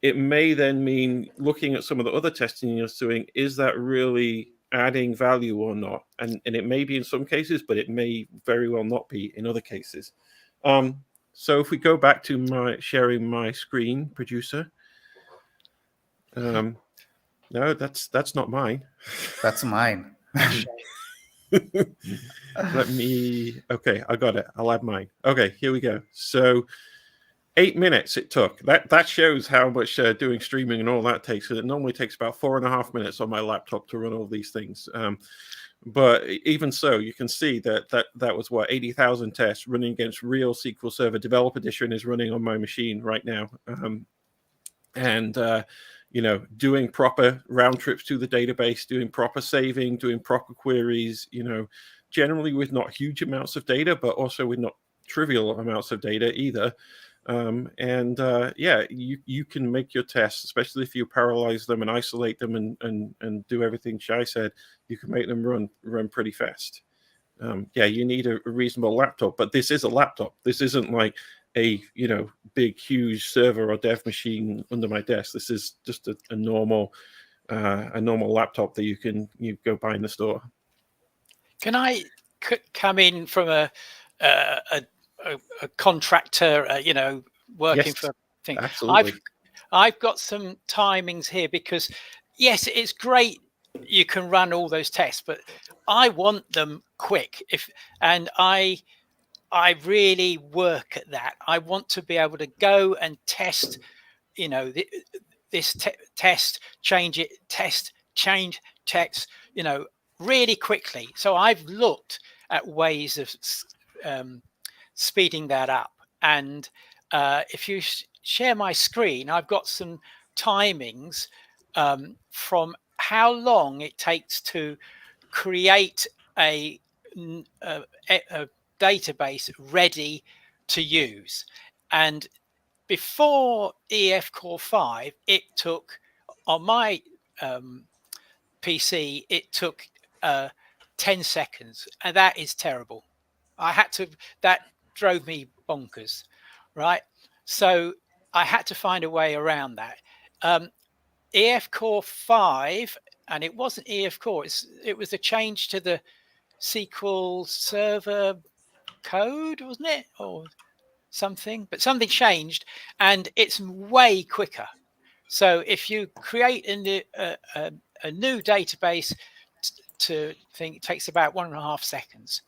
it may then mean looking at some of the other testing you're doing. Is that really adding value or not? And it may be in some cases, but it may very well not be in other cases. So if we go back to sharing my screen, producer. No, that's not mine. That's mine. Let me. Okay, I got it. I'll add mine. Okay, here we go. So 8 minutes it took. That shows how much doing streaming and all that takes. It normally takes about 4.5 minutes on my laptop to run all these things. But even so, you can see that was what 80,000 tests running against real SQL Server. Developer Edition is running on my machine right now, doing proper round trips to the database, doing proper saving, doing proper queries. Generally with not huge amounts of data, but also with not trivial amounts of data either. You can make your tests, especially if you parallelize them and isolate them and do everything Shai said. You can make them run pretty fast. You need a reasonable laptop, but this is a laptop. This isn't like a big huge server or dev machine under my desk. This is just a normal laptop that you go buy in the store. Can I come in from a contractor, working yes, for things? Absolutely. I've got some timings here because, yes, it's great you can run all those tests, but I want them quick. I really work at that. I want to be able to go and test, this test, change it, test, change text, really quickly. So I've looked at ways of speeding that up. And if you share my screen, I've got some timings from how long it takes to create a database ready to use. And before EF Core 5, it took, on my PC, it took 10 seconds. And that is terrible. That drove me bonkers, right? So I had to find a way around that. EF Core 5, and it wasn't EF Core, it was a change to the SQL Server code, wasn't it? Or something, but something changed and it's way quicker. So if you create a new database it takes about 1.5 seconds.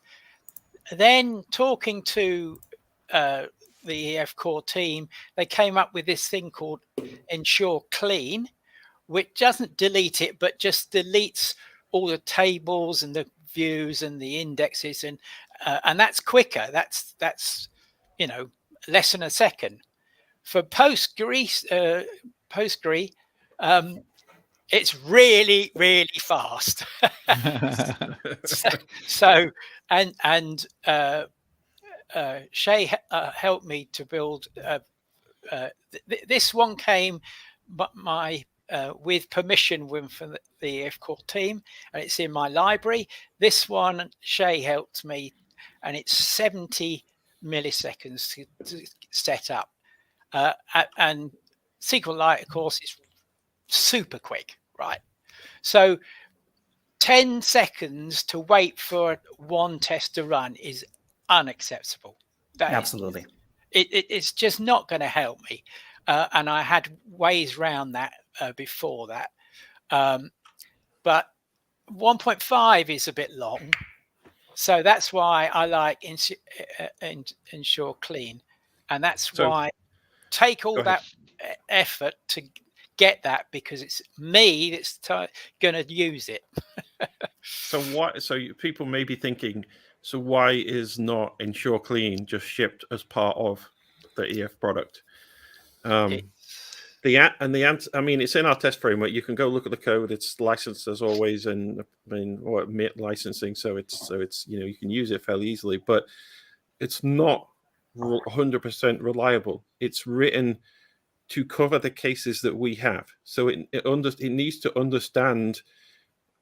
Then talking to the EF Core team, they came up with this thing called Ensure Clean, which doesn't delete it, but just deletes all the tables and the views and the indexes, and that's quicker. That's less than a second. For Postgre, it's really, really fast. Shay helped me to build. This one came, with permission from the EF Core team, and it's in my library. This one, Shay helped me, and it's 70 milliseconds to set up. And SQL Lite, of course, is super quick, right? So 10 seconds to wait for one test to run is unacceptable. Absolutely. It's just not going to help me. And I had ways around that before that. But 1.5 is a bit long. So that's why I like Ensure Clean. And that's why take all that effort to get that, because it's me that's going to use it. So people may be thinking, so why is not Ensure Clean just shipped as part of the EF product? It's in our test framework. You can go look at the code. It's licensed as always, and MIT licensing, so it's you can use it fairly easily. But it's not 100% reliable. It's written to cover the cases that we have. So it needs to understand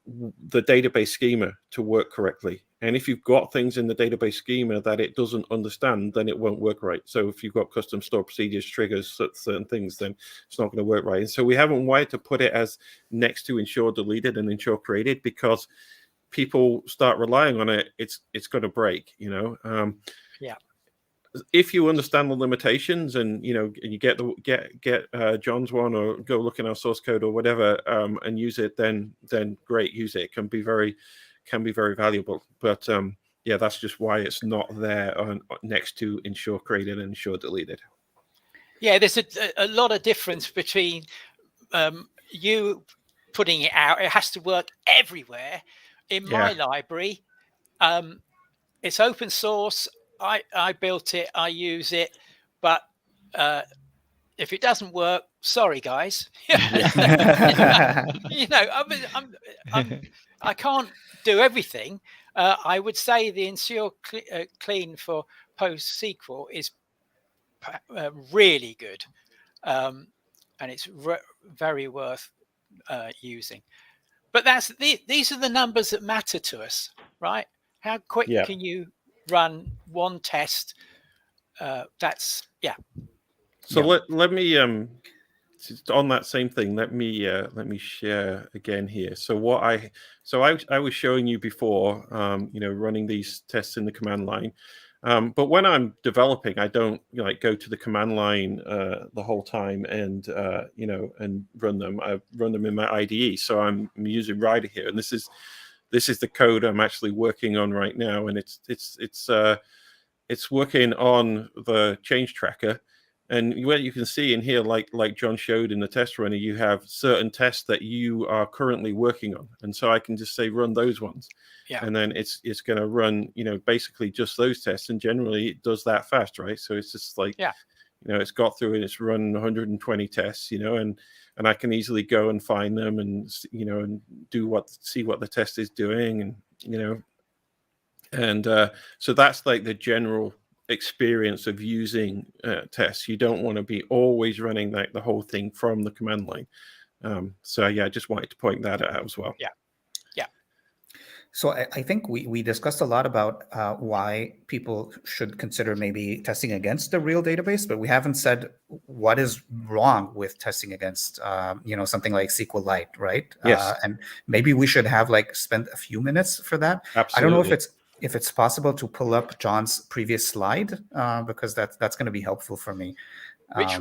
the database schema to work correctly. And if you've got things in the database schema that it doesn't understand, then it won't work right. So if you've got custom stored procedures, triggers, certain things, then it's not going to work right. And so we haven't wanted to put it as next to ensure deleted and ensure created, because people start relying on it, it's going to break, you know. Yeah. If you understand the limitations, and you know, and you get Jon's one, or go look in our source code or whatever, and use it, then great, use it. It can be very valuable. But yeah, that's just why it's not there next to ensure created and ensure deleted. Yeah, there's a lot of difference between you putting it out. It has to work everywhere. In my library, it's open source. I built it, I use it, but if it doesn't work, sorry guys. You know, I can't do everything. I would say the ensure clean for PostSQL is really good, and it's very worth using. But these are the numbers that matter to us, right? How quick can you run one test? That's So let me on that same thing, let me share again here. So I was showing you before, you know, running these tests in the command line. But when I'm developing, I don't go to the command line the whole time and you know, and run them. I run them in my IDE. So I'm using Rider here, and this is the code I'm actually working on right now, and it's working on the change tracker. And what you can see in here, like Jon showed in the test runner, you have certain tests that you are currently working on, and so I can just say run those ones, and then it's going to run, you know, basically just those tests, and generally it does that fast, right? So it's just like, you know, it's got through and it's run 120 tests, you know, and I can easily go and find them, and you know, and see what the test is doing, and you know, and so that's like the general experience of using tests. You don't want to be always running like the whole thing from the command line. So yeah, I just wanted to point that out as well. So I think we discussed a lot about why people should consider maybe testing against the real database, but we haven't said what is wrong with testing against, you know, something like SQL Lite, right? Yes. And maybe we should have spend a few minutes for that. Absolutely. I don't know if it's possible to pull up Jon's previous slide, because that's going to be helpful for me. Which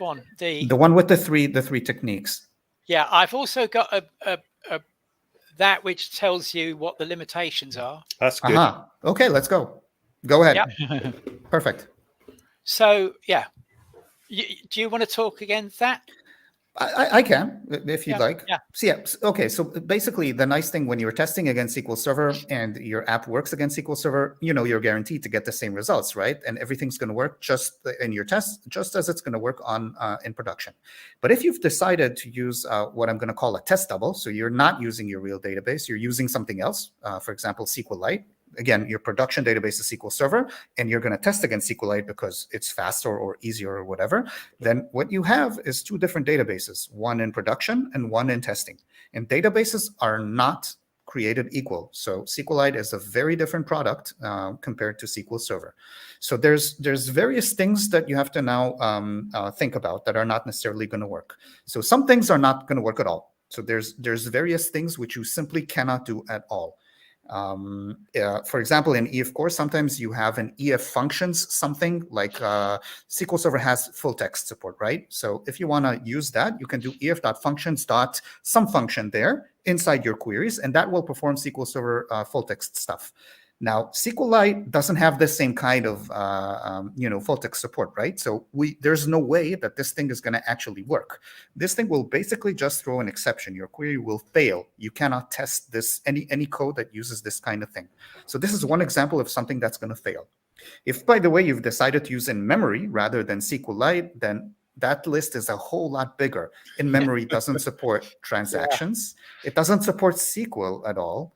one? The one with the three techniques. Yeah, I've also got a that which tells you what the limitations are. That's good. Okay, let's go. Go ahead. Yep. Perfect. So yeah, do you want to talk against that? I can, if you'd like. Yeah. So okay. So basically, the nice thing when you're testing against SQL Server and your app works against SQL Server, you know, you're guaranteed to get the same results, right? And everything's going to work just in your test, just as it's going to work on in production. But if you've decided to use what I'm going to call a test double, so you're not using your real database, you're using something else, for example, SQL Lite. Again, your production database is SQL Server, and you're going to test against SQLite because it's faster or easier or whatever, then what you have is two different databases, one in production and one in testing. And databases are not created equal. So SQLite is a very different product compared to SQL Server. So there's various things that you have to now think about that are not necessarily going to work. So some things are not going to work at all. So there's various things which you simply cannot do at all. For example, in EF core, sometimes you have an EF functions, something like SQL Server has full text support, right? So if you want to use that, you can do ef.functions.some function there inside your queries, and that will perform SQL Server full text stuff. Now, SQLite doesn't have the same kind of full text support, right? So there's no way that this thing is going to actually work. This thing will basically just throw an exception. Your query will fail. You cannot test this any code that uses this kind of thing. So this is one example of something that's going to fail. If, by the way, you've decided to use Inmemory rather than SQLite, then that list is a whole lot bigger. Inmemory doesn't support transactions. It doesn't support SQL at all.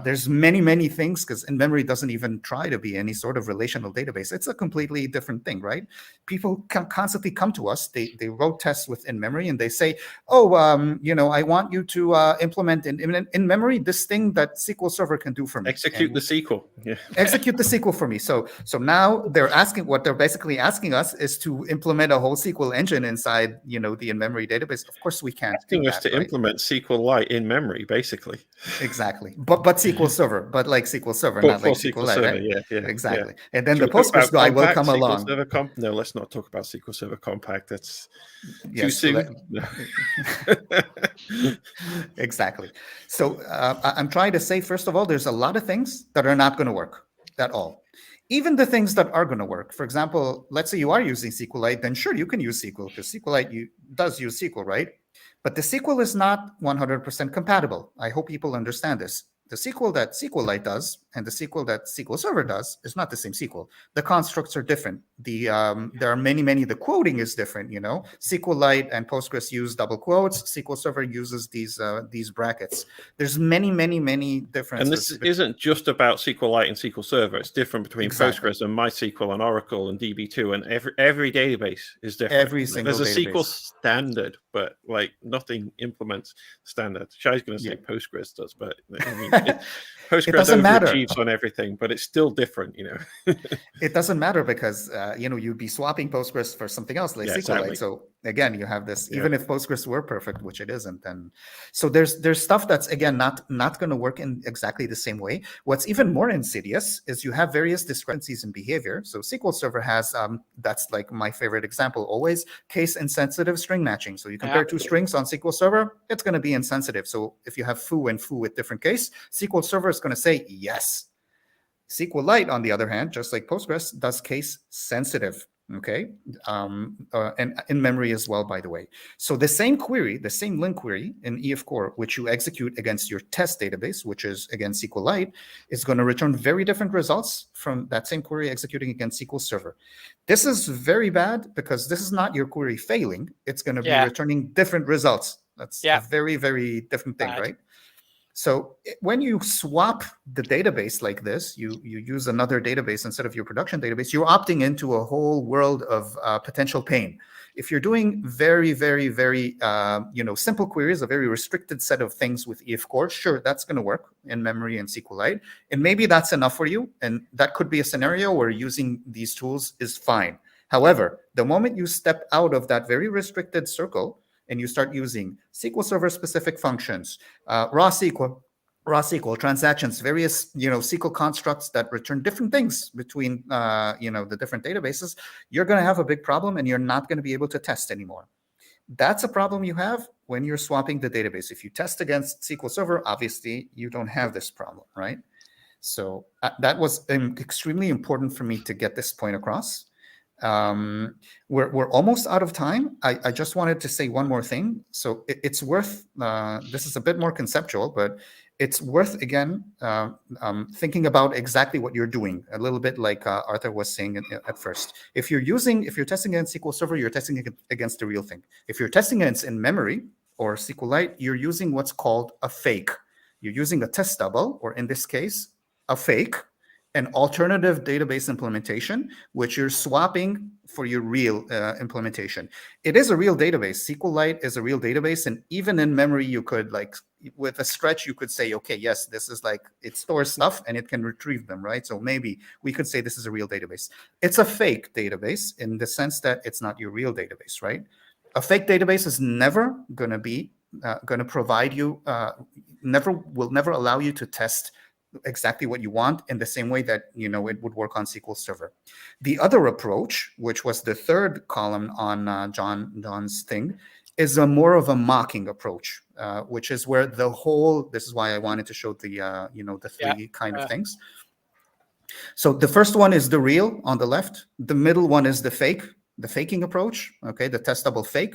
There's many things, because in-memory doesn't even try to be any sort of relational database. It's a completely different thing, right? People can constantly come to us. They wrote tests with in-memory, and they say, oh, I want you to implement in-memory this thing that SQL Server can do for me. Execute the SQL. Yeah. Execute the SQL for me. So now what they're basically asking us is to implement a whole SQL engine inside, the in-memory database. Of course, we can't do Asking us that, to implement SQL Lite in memory, basically. Exactly. But SQL Server, but like SQL Server, But not like for SQL Lite, Server, right? yeah. Exactly. And then Should the we talk Postgres about guy will Compact, come SQL along. Server No, let's not talk about SQL Server Compact. That's too Yes, soon. Exactly. So I'm trying to say, first of all, there's a lot of things that are not going to work at all. Even the things that are going to work. For example, let's say you are using SQLite, then sure, you can use SQL, because SQLite does use SQL, right? But the SQL is not 100% compatible. I hope people understand this. The SQL that SQLite does and the SQL that SQL Server does is not the same SQL. The constructs are different. There are many. The quoting is different. SQLite and Postgres use double quotes. SQL Server uses these brackets. There's many differences. And this isn't just about SQLite and SQL Server. It's different between Exactly. Postgres and MySQL and Oracle and DB2, and every database is different. Every single There's a database. SQL standard, but like nothing implements standard. Shai's going to say Postgres does, but I mean, Postgres doesn't matter. overachieves on everything, but it's still different, It doesn't matter, because you'd be swapping Postgres for something else like SQLite. Exactly. So again, you have this. Even if Postgres were perfect, which it isn't, then so there's stuff that's again not going to work in exactly the same way. What's even more insidious is you have various discrepancies in behavior. So SQL Server has that's like my favorite example always, case insensitive string matching. So you compare two strings on SQL Server, it's going to be insensitive. So if you have foo and foo with different case, SQL Server is going to say yes. SQLite, on the other hand, just like Postgres, does case sensitive, okay? And in memory as well, by the way. So the same query, the same link query in EF Core, which you execute against your test database, which is, again, SQLite, is going to return very different results from that same query executing against SQL Server. This is very bad, because this is not your query failing. It's going to be returning different results. That's a very different thing, right? So when you swap the database like this, you use another database instead of your production database, you're opting into a whole world of potential pain. If you're doing very simple queries, a very restricted set of things with EF Core, sure, that's going to work in memory and SQLite. And maybe that's enough for you. And that could be a scenario where using these tools is fine. However, the moment you step out of that very restricted circle, and you start using SQL Server specific functions, raw SQL transactions, various SQL constructs that return different things between the different databases, you're going to have a big problem, and you're not going to be able to test anymore. That's a problem you have when you're swapping the database. If you test against SQL Server, obviously you don't have this problem, right? So that was extremely important for me to get this point across. We're almost out of time. I just wanted to say one more thing. So it's worth, this is a bit more conceptual, but it's worth, again, thinking about exactly what you're doing, a little bit like Arthur was saying at first. If you're testing against SQL Server, you're testing against the real thing. If you're testing against in-memory or SQLite, you're using what's called a fake. You're using a test double, or in this case, a fake, an alternative database implementation, which you're swapping for your real implementation. It is a real database. SQLite is a real database. And even in memory, you could, like, with a stretch, you could say, okay, yes, this is like, it stores stuff and it can retrieve them, right? So maybe we could say this is a real database. It's a fake database in the sense that it's not your real database, right? A fake database is never going to be, going to provide you, will never allow you to test exactly what you want in the same way that it would work on SQL Server. The other approach, which was the third column on Jon's thing, is a more of a mocking approach, which is where the whole. This is why I wanted to show the the three kind of things. So the first one is the real on the left. The middle one is the faking approach. Okay, the testable fake.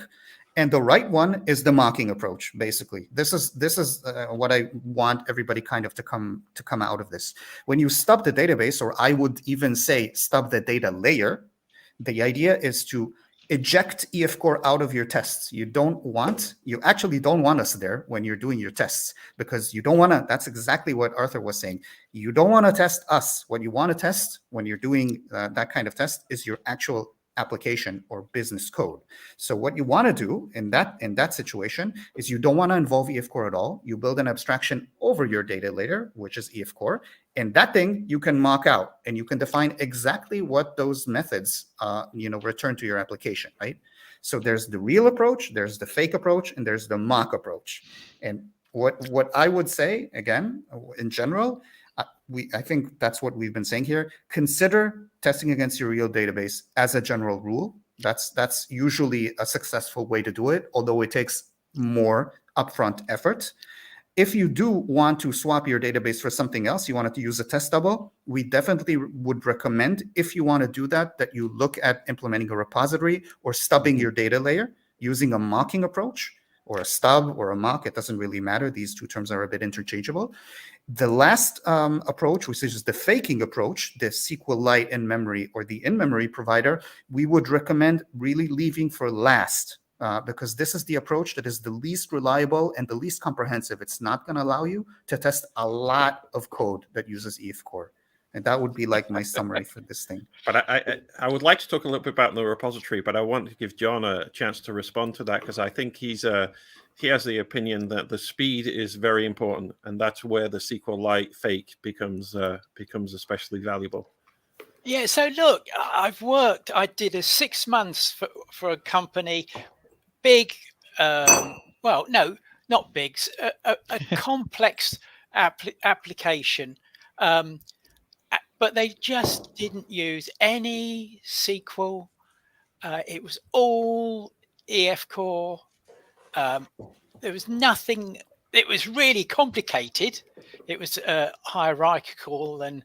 And the right one is the mocking approach. Basically, this is what I want everybody kind of to come out of this. When you stub the database, or I would even say stub the data layer, the idea is to eject EF Core out of your tests. You actually don't want us there when you're doing your tests, because you don't want to, that's exactly what Arthur was saying. You don't want to test us. What you want to test when you're doing that kind of test is your actual application or business code. So what you want to do in that situation is you don't want to involve EF Core at all. You build an abstraction over your data layer, which is EF Core, and that thing you can mock out, and you can define exactly what those methods return to your application, right? So there's the real approach, there's the fake approach, and there's the mock approach. And what I would say, again, in general, I think that's what we've been saying here. Consider testing against your real database as a general rule. That's usually a successful way to do it, although it takes more upfront effort. If you do want to swap your database for something else, you wanted to use a test double, we definitely would recommend, if you want to do that, that you look at implementing a repository or stubbing your data layer using a mocking approach, or a stub or a mock. It doesn't really matter. These two terms are a bit interchangeable. The last approach, which is the faking approach, the SQL Lite Inmemory or the in-memory provider, we would recommend really leaving for last, because this is the approach that is the least reliable and the least comprehensive. It's not going to allow you to test a lot of code that uses EF Core. And that would be like my summary for this thing. But I would like to talk a little bit about the repository, but I want to give Jon a chance to respond to that, because I think he has the opinion that the speed is very important, and that's where the SQL Lite fake becomes especially valuable. Yeah, so look, I did a 6 months for a company, big, well, no, not big, a complex application, but they just didn't use any SQL. It was all EF Core. There was nothing. It was really complicated. It was hierarchical, and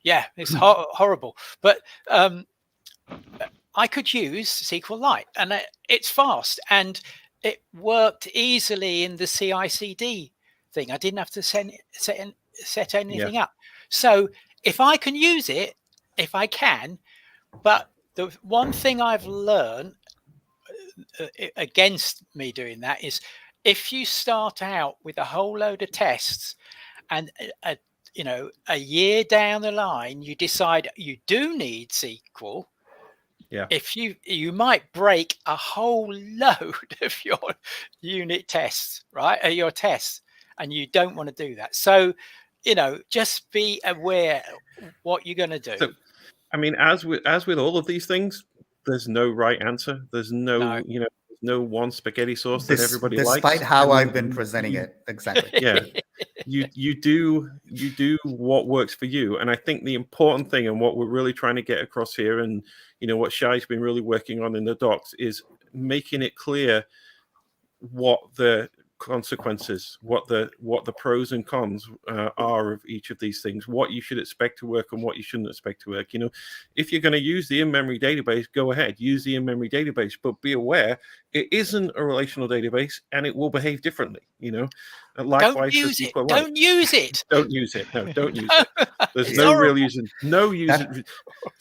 it's horrible. But I could use SQL Lite, and it's fast, and it worked easily in the CI/CD thing. I didn't have to set anything up. So if I can use it, if I can, but the one thing I've learned against me doing that is, if you start out with a whole load of tests and a year down the line you decide you do need SQL, if you might break a whole load of your unit tests, right? Your tests, and you don't want to do that. So just be aware what you're going to do. So, I mean, as with all of these things, there's no right answer. There's no one spaghetti sauce that everybody likes. Despite how I've been presenting it, exactly. Yeah, you do what works for you, and I think the important thing, and what we're really trying to get across here, and what Shai's been really working on in the docs, is making it clear what the consequences, what the pros and cons are of each of these things, what you should expect to work and what you shouldn't expect to work. If you're going to use the in-memory database, go ahead, use the in-memory database, but be aware it isn't a relational database and it will behave differently. Likewise, don't use it. Don't use it. Don't use it. No, don't use it. There's no real reason. No reason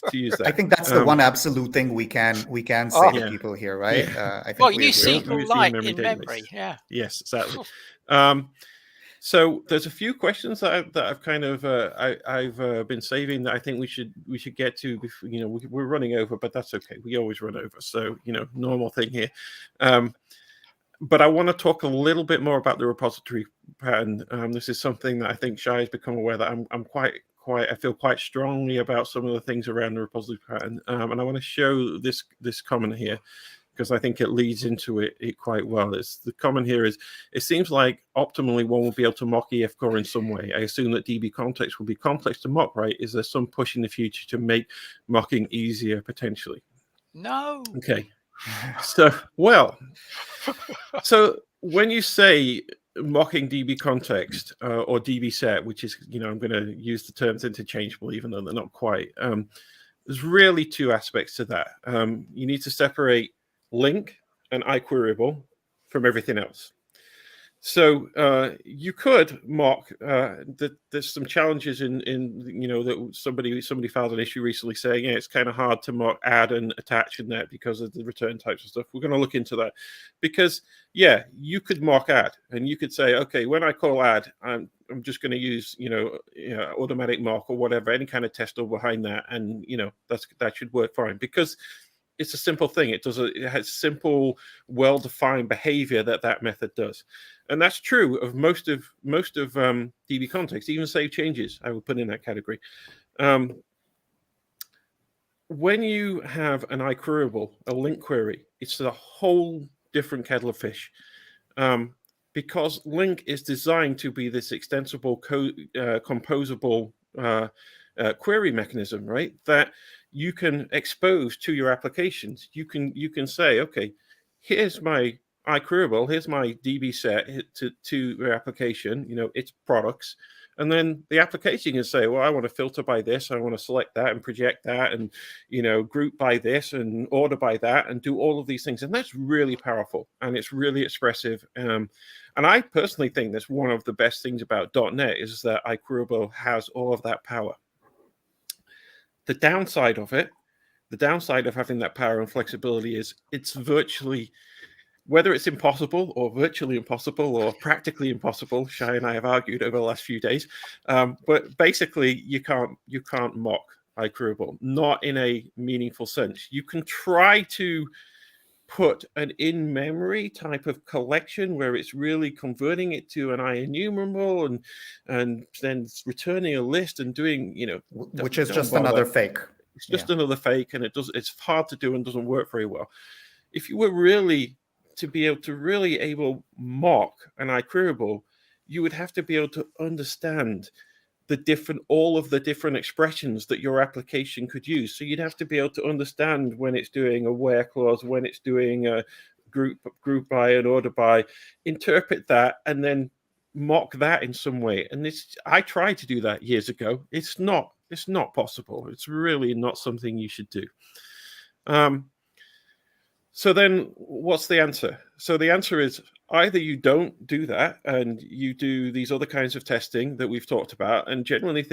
to use that. I think that's the one absolute thing we can say to people here, right? I think you SQL Lite in memory. Yeah. Yes, exactly. So there's a few questions that I've kind of I've been saving that I think we should get to before, we're running over, but that's okay. We always run over, so normal thing here. But I want to talk a little bit more about the repository pattern. This is something that I think Shai has become aware that I feel quite strongly about some of the things around the repository pattern, and I want to show this comment here, because I think it leads into it quite well. The comment here is, it seems like optimally one will be able to mock EF Core in some way. I assume that DB context will be complex to mock, right? Is there some push in the future to make mocking easier potentially? No. Okay. So when you say mocking DB context or DB set, which is, I'm going to use the terms interchangeable, even though they're not quite, there's really two aspects to that. You need to separate link and iQueryable from everything else. So you could mock. There's some challenges in that somebody filed an issue recently saying it's kind of hard to mock add and attach in that because of the return types and stuff. We're going to look into that because you could mock add and you could say, okay, when I call add, I'm just going to use automatic mock or whatever, any kind of test behind that, and that should work fine because it's a simple thing. It has simple, well-defined behavior that method does, and that's true of most of DB context. Even save changes, I would put in that category. When you have an iQueryable, a link query, it's a whole different kettle of fish, because link is designed to be this extensible, composable query mechanism, right? That you can expose to your applications. You can say, okay, here's my iQueryable, here's my DB set to your application, its products, and then the application can say, well, I want to filter by this, I want to select that and project that, and group by this and order by that, and do all of these things, and that's really powerful and it's really expressive. And I personally think that's one of the best things about .NET is that iQueryable has all of that power. The downside of having that power and flexibility is it's virtually, whether it's impossible or virtually impossible or practically impossible, Shai and I have argued over the last few days, but basically you can't mock iQueryable, not in a meaningful sense. You can try to put an in-memory type of collection where it's really converting it to an IEnumerable and then returning a list and doing, which is just another fake. It's just another fake, and it's hard to do and doesn't work very well. If you were really to be able to mock an iQueryable, you would have to be able to understand all of the different expressions that your application could use. So you'd have to be able to understand when it's doing a where clause, when it's doing a group by and order by, interpret that, and then mock that in some way. And I tried to do that years ago. It's not possible. It's really not something you should do. So then what's the answer? So the answer is either you don't do that and you do these other kinds of testing that we've talked about. And generally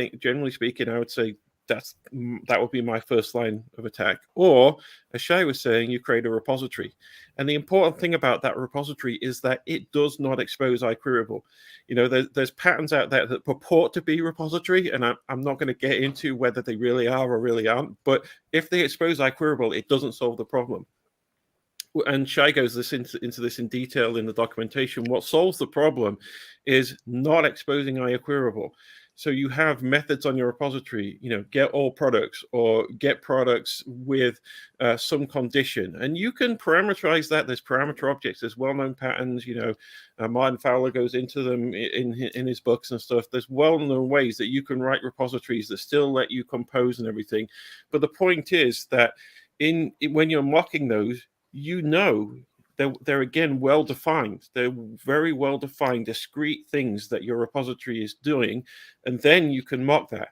speaking, I would say that would be my first line of attack. Or, as Shai was saying, you create a repository. And the important thing about that repository is that it does not expose iQueryable. There's patterns out there that purport to be repository, and I'm not going to get into whether they really are or really aren't. But if they expose iQueryable, it doesn't solve the problem. And Shai goes into this in detail in the documentation. What solves the problem is not exposing iQueryable. So you have methods on your repository, get all products or get products with some condition. And you can parameterize that. There's parameter objects, there's well-known patterns, Martin Fowler goes into them in his books and stuff. There's well-known ways that you can write repositories that still let you compose and everything. But the point is that when you're mocking those, they're again well-defined. They're very well-defined, discrete things that your repository is doing, and then you can mock that.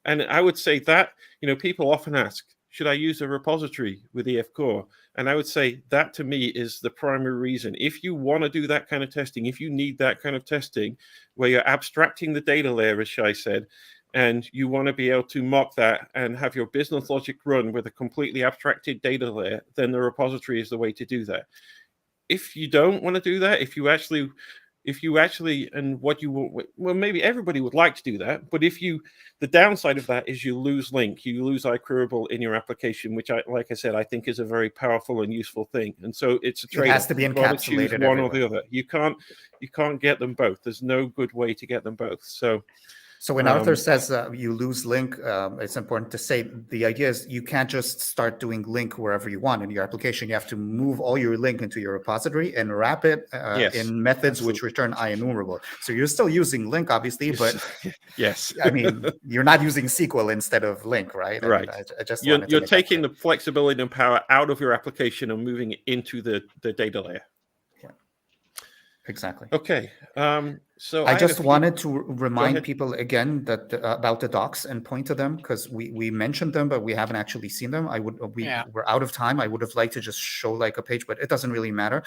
And I would say that, people often ask, should I use a repository with EF Core? And I would say that to me is the primary reason. If you want to do that kind of testing, if you need that kind of testing where you're abstracting the data layer, as Shai said, and you want to be able to mock that and have your business logic run with a completely abstracted data layer, then the repository is the way to do that. If you don't want to do that, if you actually, and what you will, well, maybe everybody would like to do that, but the downside of that is you lose link, you lose iQueryable in your application, which like I said, I think is a very powerful and useful thing. And so it's a trade-off. It has to be encapsulated one or the other. You can't get them both. There's no good way to get them both. So when Arthur says you lose link, it's important to say the idea is you can't just start doing link wherever you want in your application. You have to move all your link into your repository and wrap it in methods which return IEnumerable. So you're still using link, obviously, but yes, I mean, you're not using SQL instead of link, right? Right. I just you're taking the flexibility and power out of your application and moving it into the data layer. Yeah, exactly. Okay. So I had a just few- wanted to remind ahead. people again that about the docs and point to them, because we mentioned them, but we haven't actually seen them. We're out of time. I would have liked to just show like a page, but it doesn't really matter.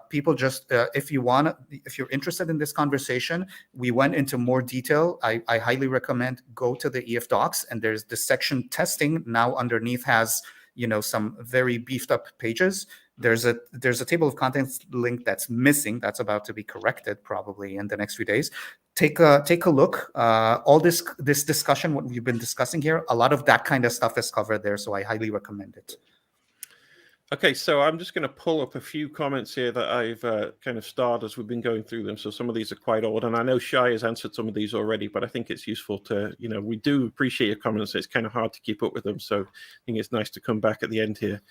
People just, if you're interested in this conversation, we went into more detail. I highly recommend go to the EF docs, and there's the section testing now underneath has, some very beefed up pages. There's a table of contents link that's missing. That's about to be corrected probably in the next few days. Take a look. All this discussion, what we've been discussing here, a lot of that kind of stuff is covered there. So I highly recommend it. Okay, so I'm just going to pull up a few comments here that I've kind of starred as we've been going through them. So some of these are quite old, and I know Shai has answered some of these already, but I think it's useful to, we do appreciate your comments. It's kind of hard to keep up with them. So I think it's nice to come back at the end here.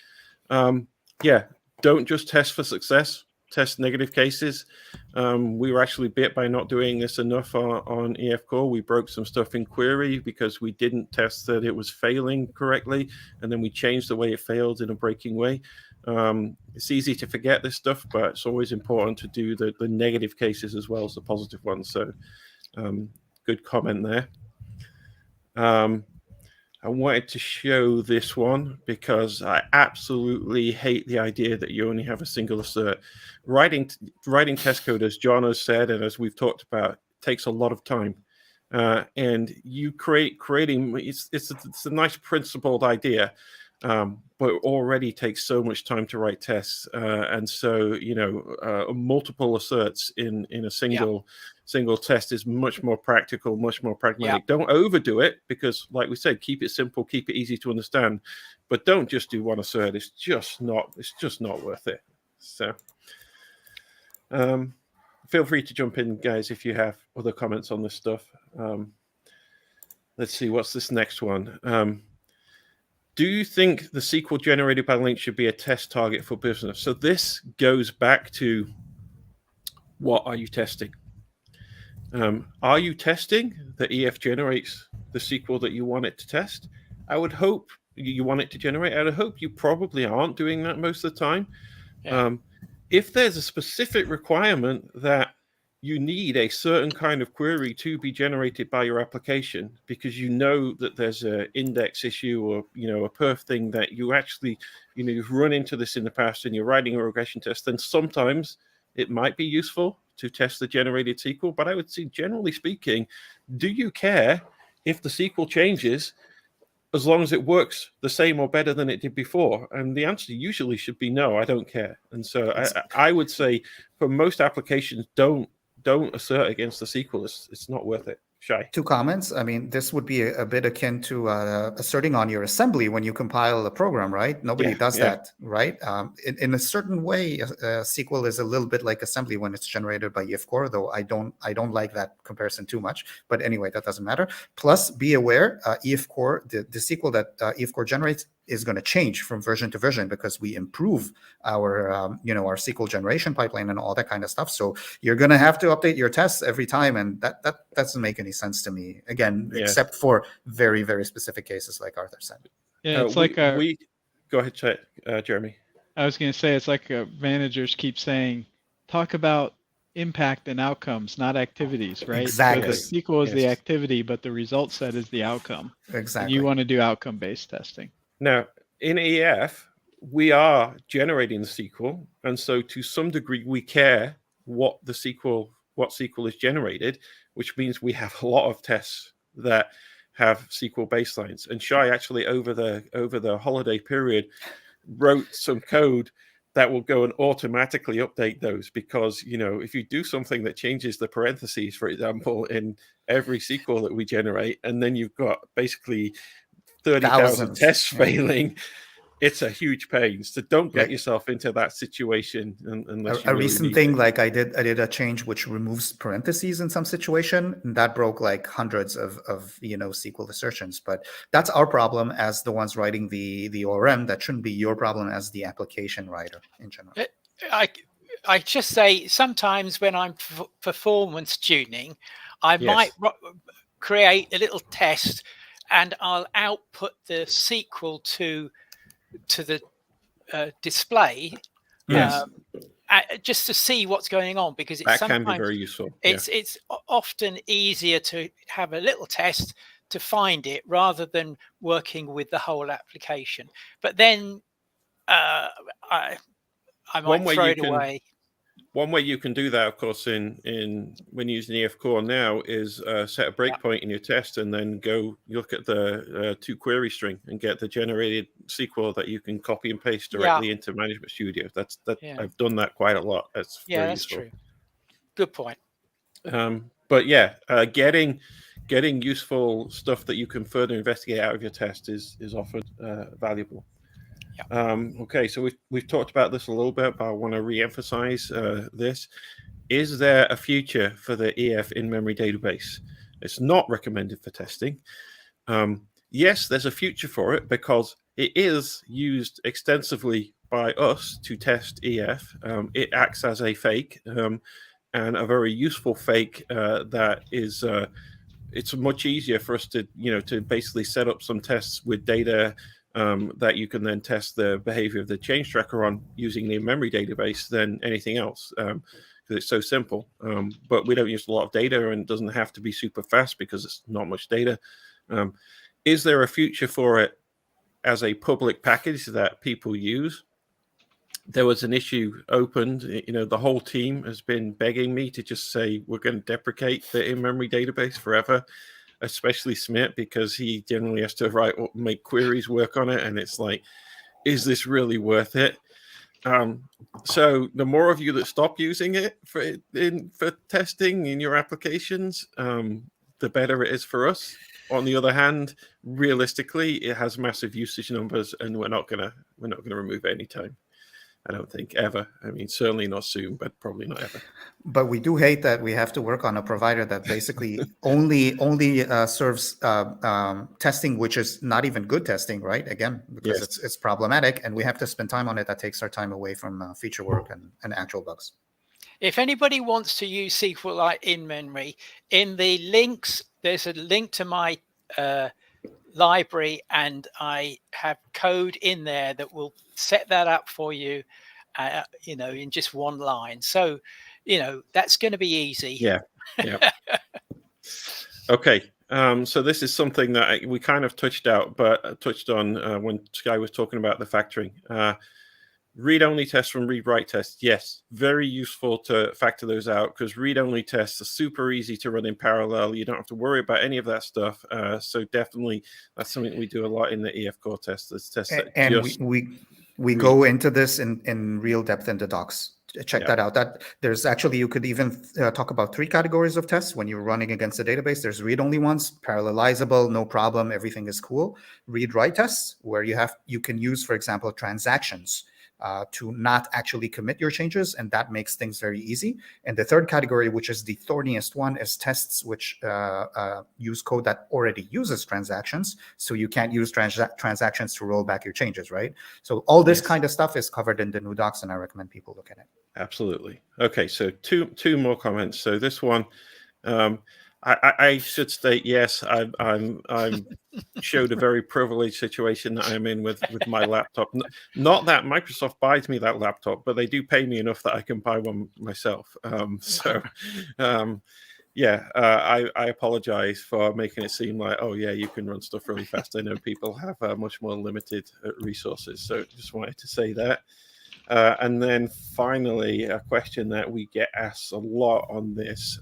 Yeah, don't just test for success, test negative cases. We were actually bit by not doing this enough on EF Core. We broke some stuff in query because we didn't test that it was failing correctly, and then we changed the way it failed in a breaking way. It's easy to forget this stuff, but it's always important to do the negative cases as well as the positive ones. So good comment there. I wanted to show this one because I absolutely hate the idea that you only have a single assert. Writing test code, as John has said, and as we've talked about, takes a lot of time. And you creating it's a nice principled idea, but it already takes so much time to write tests. And so, multiple asserts in a single test is much more practical, much more pragmatic. Don't overdo it because, like we said, keep it simple, keep it easy to understand, but don't just do one assert. It's just not worth it. So feel free to jump in, guys, if you have other comments on this stuff. Let's see, what's this next one? Do you think the SQL generated by Link should be a test target for business? So this goes back to, what are you testing? Are you testing that EF generates the SQL that you want it to test? I would hope you want it to generate. I would hope you probably aren't doing that most of the time. Yeah. If there's a specific requirement that you need a certain kind of query to be generated by your application because you know that there's an index issue or a perf thing that you actually you've run into this in the past and you're writing a regression test, then sometimes it might be useful to test the generated SQL. But I would say, generally speaking, do you care if the SQL changes as long as it works the same or better than it did before? And the answer usually should be no, I don't care. And so I would say for most applications, don't assert against the SQL. It's not worth it. Shai? 2 comments. I mean, this would be a bit akin to asserting on your assembly when you compile a program, right? Nobody does that, right? In a certain way, SQL is a little bit like assembly when it's generated by EF Core, though I don't like that comparison too much. But anyway, that doesn't matter. Plus, be aware, EF Core, the SQL that EF Core generates is going to change from version to version because we improve our our SQL generation pipeline and all that kind of stuff. So you're going to have to update your tests every time, and that doesn't make any sense to me. Again, except for very, very specific cases, like Arthur said. Yeah, it's go ahead, Jeremy. I was going to say it's like managers keep saying, talk about impact and outcomes, not activities, right? Exactly. Because SQL is the activity, but the result set is the outcome. Exactly. And you want to do outcome-based testing. Now, in EF, we are generating the SQL, and so to some degree, we care what SQL is generated, which means we have a lot of tests that have SQL baselines. And Shai actually over the holiday period wrote some code that will go and automatically update those, because if you do something that changes the parentheses, for example, in every SQL that we generate, and then you've got basically 30,000 tests failing, it's a huge pain. So don't get yourself into that situation unless you a recent thing, like I did a change which removes parentheses in some situation, and that broke like hundreds of SQL assertions. But that's our problem as the ones writing the ORM. That shouldn't be your problem as the application writer in general. I just say sometimes when I'm performance tuning, I might create a little test and I'll output the SQL to the display. just to see what's going on, because it's That can be sometimes very useful. it's often easier to have a little test to find it rather than working with the whole application. But then I might throw it away. One way you can do that, of course, in when using EF Core now is set a breakpoint in your test and then go look at the to query string and get the generated SQL that you can copy and paste directly into Management Studio. I've done that quite a lot. That's very useful. True. Good point. But getting useful stuff that you can further investigate out of your test is often valuable. Okay, so we've talked about this a little bit, but I want to re-emphasize this. Is there a future for the EF in-memory database? It's not recommended for testing. Yes, there's a future for it because it is used extensively by us to test EF. It acts as a fake, and a very useful fake that is it's much easier for us to to basically set up some tests with data that you can then test the behavior of the change tracker on using the in-memory database than anything else, because it's so simple. But we don't use a lot of data, and it doesn't have to be super fast because it's not much data. Is there a future for it as a public package that people use? There was an issue opened. The whole team has been begging me to just say we're going to deprecate the in-memory database forever, especially Smith, because he generally has to make queries work on it, and it's like, is this really worth it? So the more of you that stop using it for testing in your applications, the better it is for us. On the other hand, realistically, it has massive usage numbers, and we're not gonna remove it anytime. I don't think ever. I mean, certainly not soon, but probably not ever. But we do hate that we have to work on a provider that basically only serves testing, which is not even good testing, right? Again, because it's problematic, and we have to spend time on it. That takes our time away from feature work and actual bugs. If anybody wants to use SQL Lite in memory, in the links, there's a link to my library, and I have code in there that will set that up for you, in just one line. So, that's going to be easy. Yeah. Okay. So this is something that we kind of touched on when Sky was talking about the factoring. Read-only tests from read-write tests. Yes, very useful to factor those out because read-only tests are super easy to run in parallel. You don't have to worry about any of that stuff. So definitely, that's something we do a lot in the EF Core test. We go into this in real depth in the docs. Check that out. That there's actually, you could even talk about 3 categories of tests when you're running against a database. There's read-only ones, parallelizable, no problem, everything is cool. Read-write tests, where you can use, for example, transactions to not actually commit your changes, and that makes things very easy. And the third category, which is the thorniest one, is tests which use code that already uses transactions, so you can't use transactions to roll back your changes, right? So all this kind of stuff is covered in the new docs, and I recommend people look at it. Absolutely. Okay, so two more comments. So this one, I should state, yes, I'm showed a very privileged situation that I'm in with my laptop. Not that Microsoft buys me that laptop, but they do pay me enough that I can buy one myself. I apologize for making it seem like, oh yeah, you can run stuff really fast. I know people have much more limited resources, so just wanted to say that. And then finally, a question that we get asked a lot on this.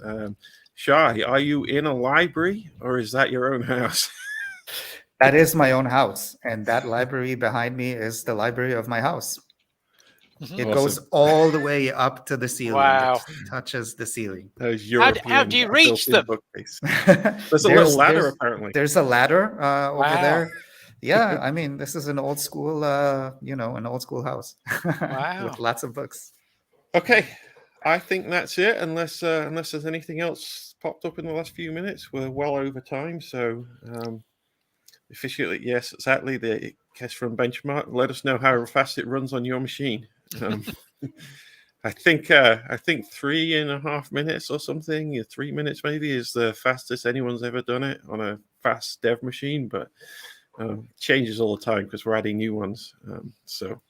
Shai, are you in a library or is that your own house? That is my own house. And that library behind me is the library of my house. It goes all the way up to the ceiling. Wow. It touches the ceiling. How do you reach them? There's a little ladder, apparently. There's a ladder over there. Yeah, I mean, this is an old school, an old school house with lots of books. Okay. I think that's it, unless there's anything else popped up in the last few minutes. We're well over time, so officially, yes, exactly. The case from Benchmark. Let us know how fast it runs on your machine. I think 3.5 minutes or something, 3 minutes maybe, is the fastest anyone's ever done it on a fast dev machine, but changes all the time because we're adding new ones. So.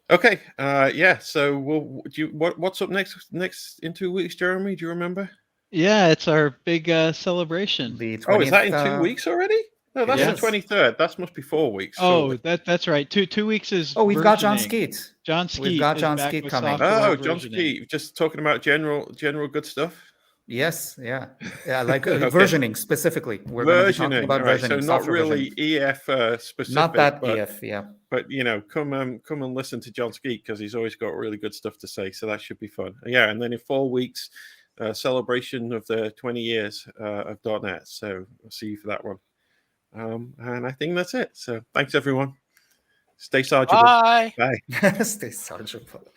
Okay. Yeah. So what's up next in 2 weeks, Jeremy? Do you remember? Yeah, it's our big celebration. The 20th, Oh, is that in 2 weeks already? No, that's the is. 23rd. That must be 4 weeks. Oh, surely. that's right. 2 weeks is Oh, we've got John versioning. Skeet. John We've Skeet got is John back Skeet with coming. software Oh, John versioning. Skeet, just talking about general good stuff. Yes, yeah, like Okay. versioning specifically. We're going to be talking Versioning. about All right. So versioning, not software really versioning. EF specific, Not that but EF, yeah. but come and listen to John Skeet because he's always got really good stuff to say. So that should be fun. Yeah, and then in 4 weeks, celebration of the 20 years of .NET. So I'll see you for that one. And I think that's it. So thanks everyone. Stay sargeable. Bye. Bye. Stay sargeable.